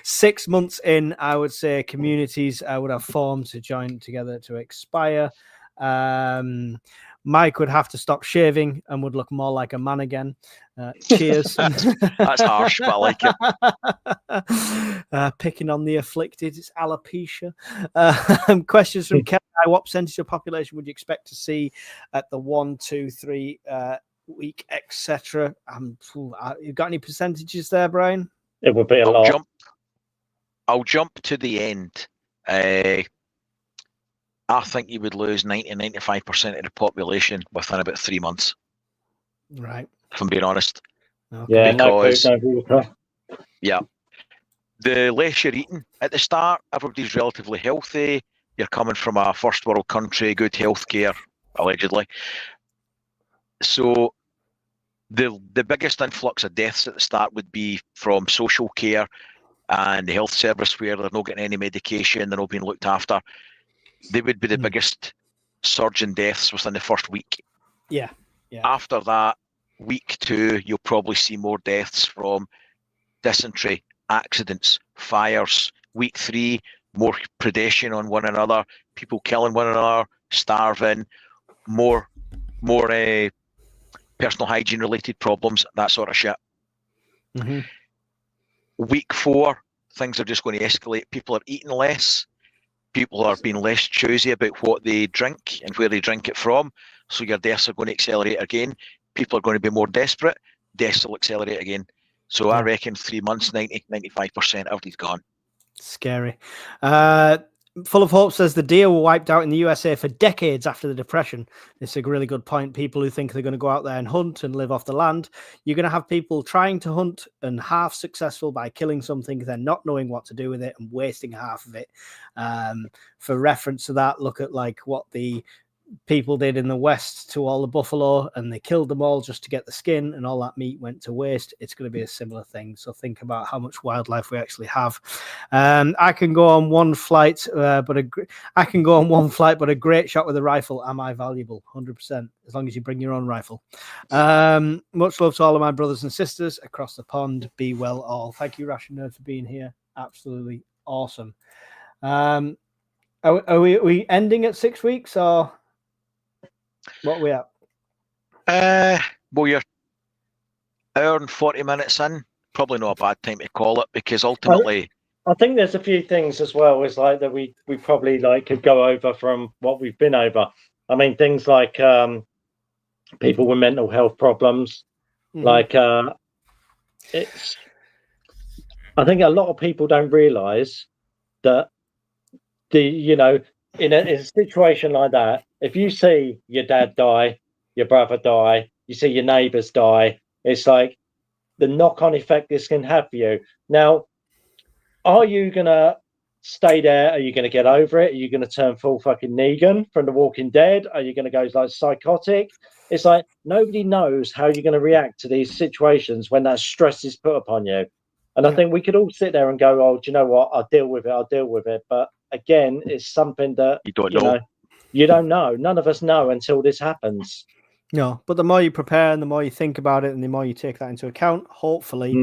6 months in, I would say communities would have formed to join together to expire. Mike would have to stop shaving and would look more like a man again. Cheers. That's harsh, but I like it. Picking on the afflicted, it's alopecia. Questions from Kevin. What percentage of population would you expect to see at the 1, 2, 3 week, etc.? You've got any percentages there, Brian? It would be a lot. I'll jump to the end. I think you would lose 90-95% of the population within about 3 months. Right. If I'm being honest. Okay. Yeah, because, no water. Yeah. The less you're eating at the start, everybody's relatively healthy. You're coming from a first world country, good healthcare, allegedly. So the biggest influx of deaths at the start would be from social care and the health service where they're not getting any medication, they're not being looked after. They would be the biggest surge in deaths within the first week. Yeah. After that, week 2, you'll probably see more deaths from dysentery, accidents, fires. Week 3, more predation on one another, people killing one another, starving, more personal hygiene related problems, that sort of shit. Mm-hmm. Week 4, things are just going to escalate. People are eating less. People are being less choosy about what they drink and where they drink it from. So your deaths are going to accelerate again. People are going to be more desperate. Deaths will accelerate again. So I reckon 3 months, 90-95%, everybody's gone. Scary. Full of Hope says the deer were wiped out in the USA for decades after the Depression. It's a really good point. People who think they're going to go out there and hunt and live off the land, you're going to have people trying to hunt and half successful by killing something, then not knowing what to do with it and wasting half of it. For reference to that, look at like what the people did in the West to all the buffalo, and they killed them all just to get the skin, and all that meat went to waste. It's going to be a similar thing. So think about how much wildlife we actually have. I can go on one flight, but a great shot with a rifle. Am I valuable? 100%, as long as you bring your own rifle. Much love to all of my brothers and sisters across the pond. Be well all. Thank you, Ration Nerd, for being here. Absolutely awesome. Are we ending at 6 weeks, or what are we at? Well, you're hour and 40 minutes in. Probably not a bad time to call it, because ultimately, I think there's a few things as well. Is like that we probably like could go over from what we've been over. I mean, things like people with mental health problems. Mm-hmm. Like it's. I think a lot of people don't realise that in a situation like that, if you see your dad die, your brother die, you see your neighbours die, it's like the knock-on effect this can have for you. Now, are you going to stay there? Are you going to get over it? Are you going to turn full fucking Negan from The Walking Dead? Are you going to go like psychotic? It's like nobody knows how you're going to react to these situations when that stress is put upon you. And I think we could all sit there and go, oh, do you know what? I'll deal with it. But again, it's something that you don't know. You don't know. None of us know until this happens. No, but the more you prepare and the more you think about it and the more you take that into account, hopefully,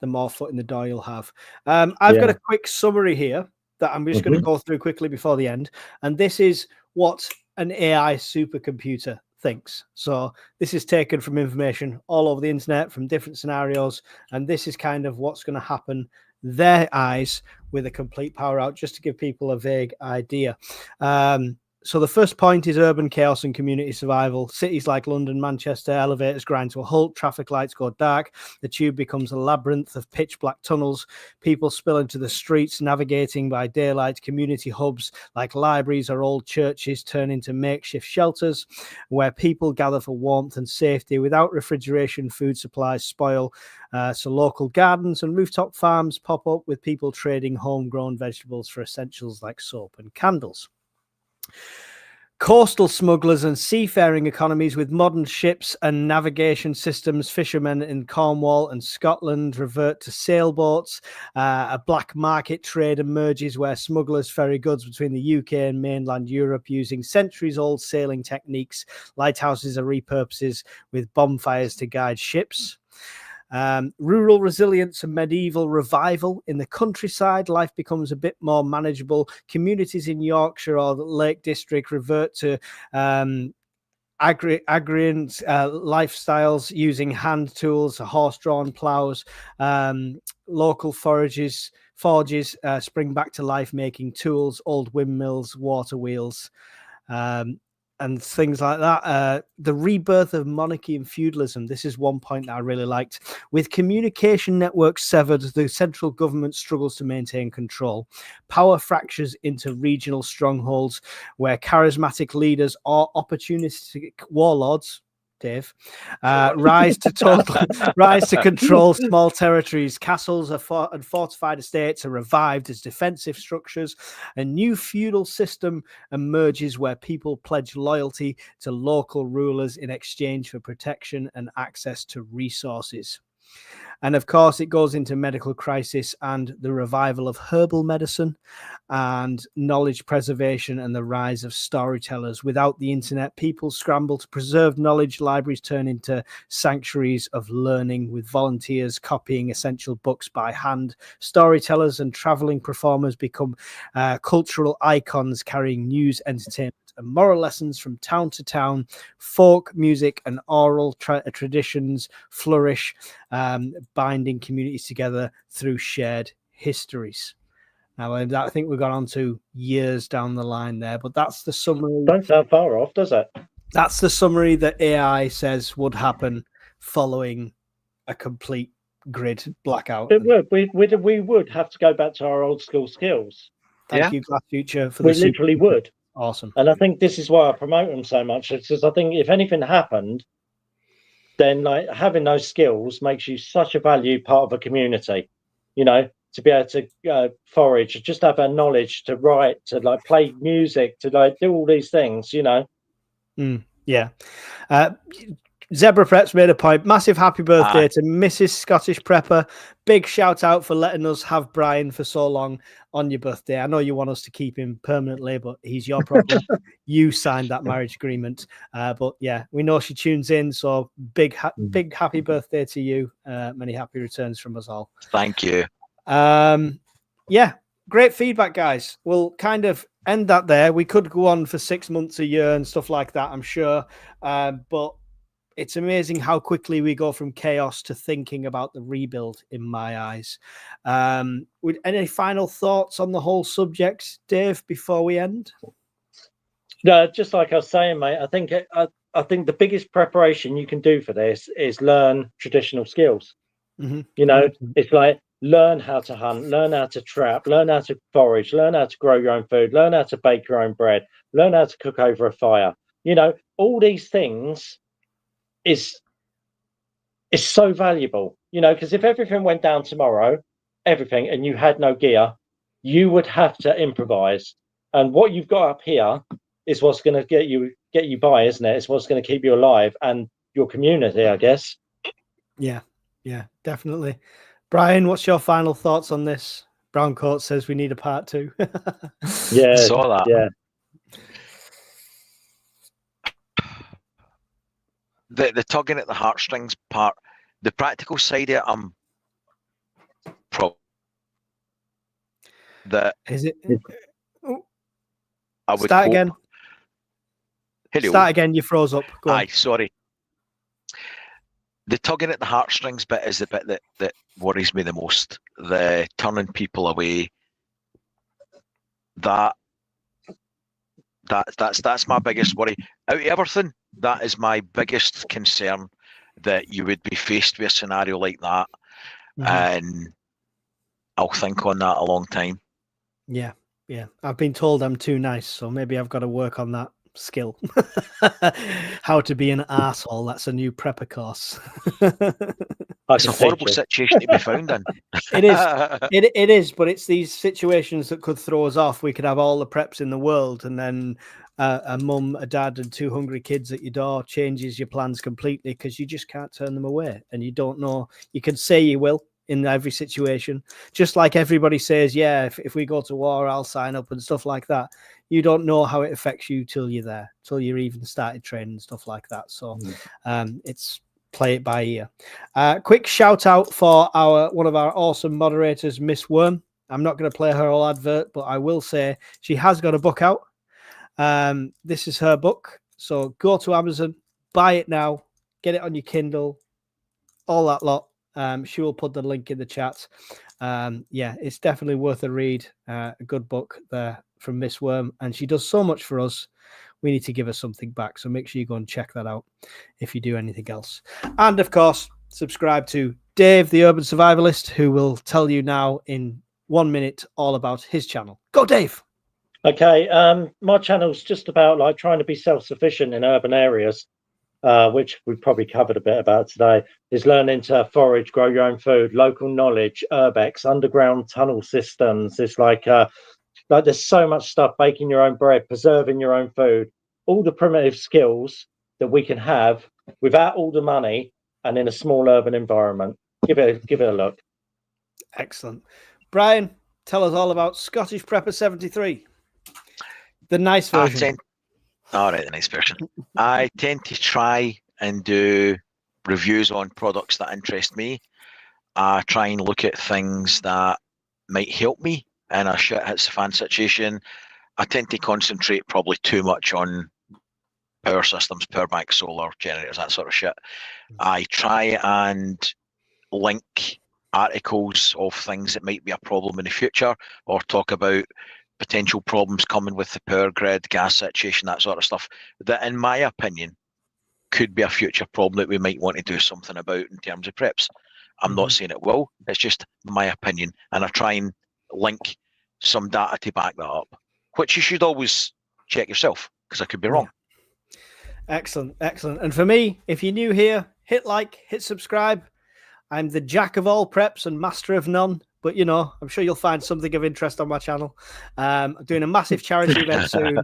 the more foot in the door you'll have. I've got a quick summary here that I'm just going to go through quickly before the end. And this is what an AI supercomputer thinks. So this is taken from information all over the internet from different scenarios. And this is kind of what's going to happen their eyes with a complete power out, just to give people a vague idea. So the first point is urban chaos and community survival. Cities like London, Manchester, elevators grind to a halt, traffic lights go dark, the tube becomes a labyrinth of pitch black tunnels, people spill into the streets, navigating by daylight. Community hubs like libraries or old churches turn into makeshift shelters where people gather for warmth and safety. Without refrigeration, food supplies spoil, so local gardens and rooftop farms pop up with people trading homegrown vegetables for essentials like soap and candles. Coastal smugglers and seafaring economies with modern ships and navigation systems. Fishermen in Cornwall and Scotland revert to sailboats. A black market trade emerges where smugglers ferry goods between the UK and mainland Europe using centuries-old sailing techniques. Lighthouses are repurposed with bonfires to guide ships. Rural resilience and medieval revival in the countryside. Life becomes a bit more manageable. Communities in Yorkshire or the Lake District revert to agrarian lifestyles using hand tools, horse-drawn plows. Local forges spring back to life, making tools, old windmills, water wheels. And things like that. The rebirth of monarchy and feudalism. This is one point that I really liked. With communication networks severed, the central government struggles to maintain control. Power fractures into regional strongholds where charismatic leaders or opportunistic warlords, Dave, rise to control small territories. Castles and fortified estates are revived as defensive structures. A new feudal system emerges where people pledge loyalty to local rulers in exchange for protection and access to resources. And of course, it goes into medical crisis and the revival of herbal medicine and knowledge preservation and the rise of storytellers. Without the internet, people scramble to preserve knowledge. Libraries turn into sanctuaries of learning with volunteers copying essential books by hand. Storytellers and traveling performers become cultural icons carrying news, entertainment, and moral lessons from town to town. Folk music and oral traditions flourish, binding communities together through shared histories. Now, I think we've gone on to years down the line there, but that's the summary. Don't sound far off, does it? That's the summary that AI says would happen following a complete grid blackout. It would. We would have to go back to our old school skills. Thank you, Glass Future, for we the literally would. Awesome. And I think this is why I promote them so much. It's because I think if anything happened, then like having those skills makes you such a valued part of a community. You know, to be able to forage, just have a knowledge to write, to like play music, to like do all these things. You know. Yeah. Zebra Preps made a point. Massive happy birthday to Mrs. Scottish Prepper. Big shout out for letting us have Brian for so long on your birthday. I know you want us to keep him permanently, but he's your problem. You signed that marriage agreement. But yeah, we know she tunes in. So big happy birthday to you. Many happy returns from us all. Thank you. Yeah, great feedback, guys. We'll kind of end that there. We could go on for 6 months, a year and stuff like that, I'm sure. But it's amazing how quickly we go from chaos to thinking about the rebuild in my eyes. With any final thoughts on the whole subject, Dave, before we end? No, just like I was saying, mate, I think the biggest preparation you can do for this is learn traditional skills. Mm-hmm. You know, it's like learn how to hunt, learn how to trap, learn how to forage, learn how to grow your own food, learn how to bake your own bread, learn how to cook over a fire. You know, all these things is so valuable, you know, because if everything went down tomorrow, everything, and you had no gear, you would have to improvise. And what you've got up here is what's going to get you by, isn't it? It's what's going to keep you alive and your community, I guess. Yeah, definitely. Brian, what's your final thoughts on this? Brown Coat says we need a part 2. Yeah, I saw that. Yeah. The tugging at the heartstrings part, the practical side of it, Is it? I would Start again. Hello. Start again. You froze up. Go on. Sorry. The tugging at the heartstrings bit is the bit that worries me the most. The turning people away. That That's my biggest worry. Out of everything, that is my biggest concern, that you would be faced with a scenario like that, and I'll think on that a long time. Yeah. I've been told I'm too nice, so maybe I've got to work on that skill. How to be an arsehole. That's a new prepper course. It's a horrible situation to be found in. It is. It is, but it's these situations that could throw us off. We could have all the preps in the world, and then a mum, a dad, and 2 hungry kids at your door changes your plans completely because you just can't turn them away, and you don't know. You can say you will in every situation, just like everybody says, yeah, if we go to war, I'll sign up and stuff like that. You don't know how it affects you till you're there, till you're even started training and stuff like that. So it's play it by ear. Quick shout out for one of our awesome moderators, Miss Worm. I'm not going to play her whole advert, but I will say she has got a book out. This is her book. So go to Amazon, buy it now, get it on your Kindle, all that lot. She will put the link in the chat. Yeah, it's definitely worth a read. A good book there from Miss Worm, and she does so much for us. We need to give her something back, so make sure you go and check that out if you do anything else. And of course, subscribe to Dave, the Urban Survivalist, who will tell you now in 1 minute all about his channel. Go, Dave. Okay, my channel's just about like trying to be self-sufficient in urban areas. Which we've probably covered a bit about today, is learning to forage, grow your own food, local knowledge, urbex, underground tunnel systems. It's like there's so much stuff, baking your own bread, preserving your own food, all the primitive skills that we can have without all the money and in a small urban environment. Give it a look. Excellent. Brian, tell us all about Scottish Prepper 73, the nice version. All right, the nice version. I tend to try and do reviews on products that interest me. I try and look at things that might help me in a shit hits the fan situation. I tend to concentrate probably too much on power systems, power bank, solar generators, that sort of shit. I try and link articles of things that might be a problem in the future, or talk about potential problems coming with the power grid, gas situation, that sort of stuff, that in my opinion could be a future problem that we might want to do something about in terms of preps. I'm not saying it will, it's just my opinion, and I try and link some data to back that up, which you should always check yourself, because I could be wrong. Excellent. And for me, if you're new here, hit like, hit subscribe. I'm the jack of all preps and master of none. But, you know, I'm sure you'll find something of interest on my channel. I'm doing a massive charity event soon.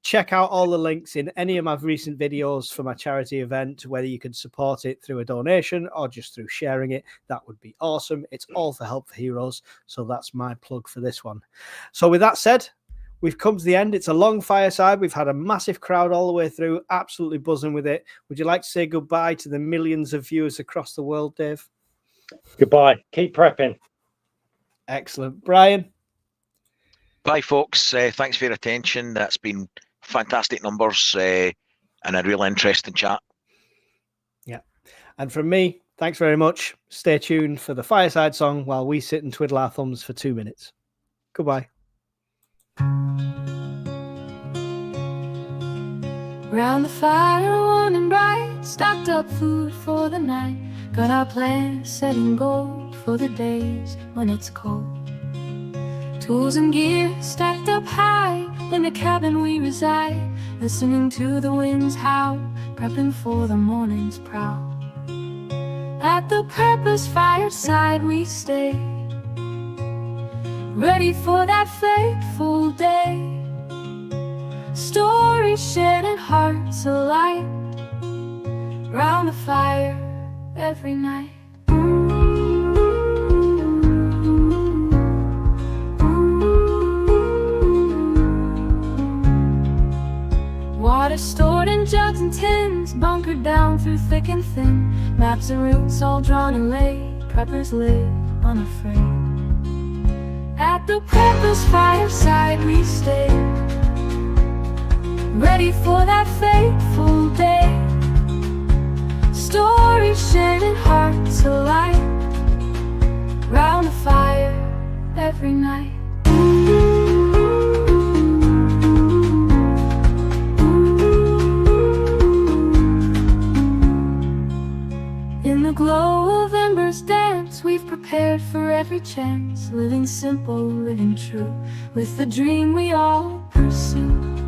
Check out all the links in any of my recent videos for my charity event, whether you can support it through a donation or just through sharing it. That would be awesome. It's all for Help for Heroes. So that's my plug for this one. So with that said, we've come to the end. It's a long fireside. We've had a massive crowd all the way through. Absolutely buzzing with it. Would you like to say goodbye to the millions of viewers across the world, Dave? Goodbye. Keep prepping. Excellent. Brian? Bye, folks. Thanks for your attention. That's been fantastic numbers and a real interesting chat. Yeah. And from me, thanks very much. Stay tuned for the fireside song while we sit and twiddle our thumbs for 2 minutes. Goodbye. Round the fire, warm and bright, stocked up food for the night. Got our plans set in gold for the days when it's cold. Tools and gear stacked up high in the cabin we reside, listening to the winds howl, prepping for the morning's prowl. At the purpose fireside we stay, ready for that fateful day. Stories shared and hearts alight, round the fire every night. Water stored in jugs and tins, bunkered down through thick and thin. Maps and routes all drawn and laid, preppers live unafraid. At the purpose fireside we stay, ready for that fateful day. Stories shared and hearts alight, round the fire every night. every chance, living simple, living true, with the dream we all pursue.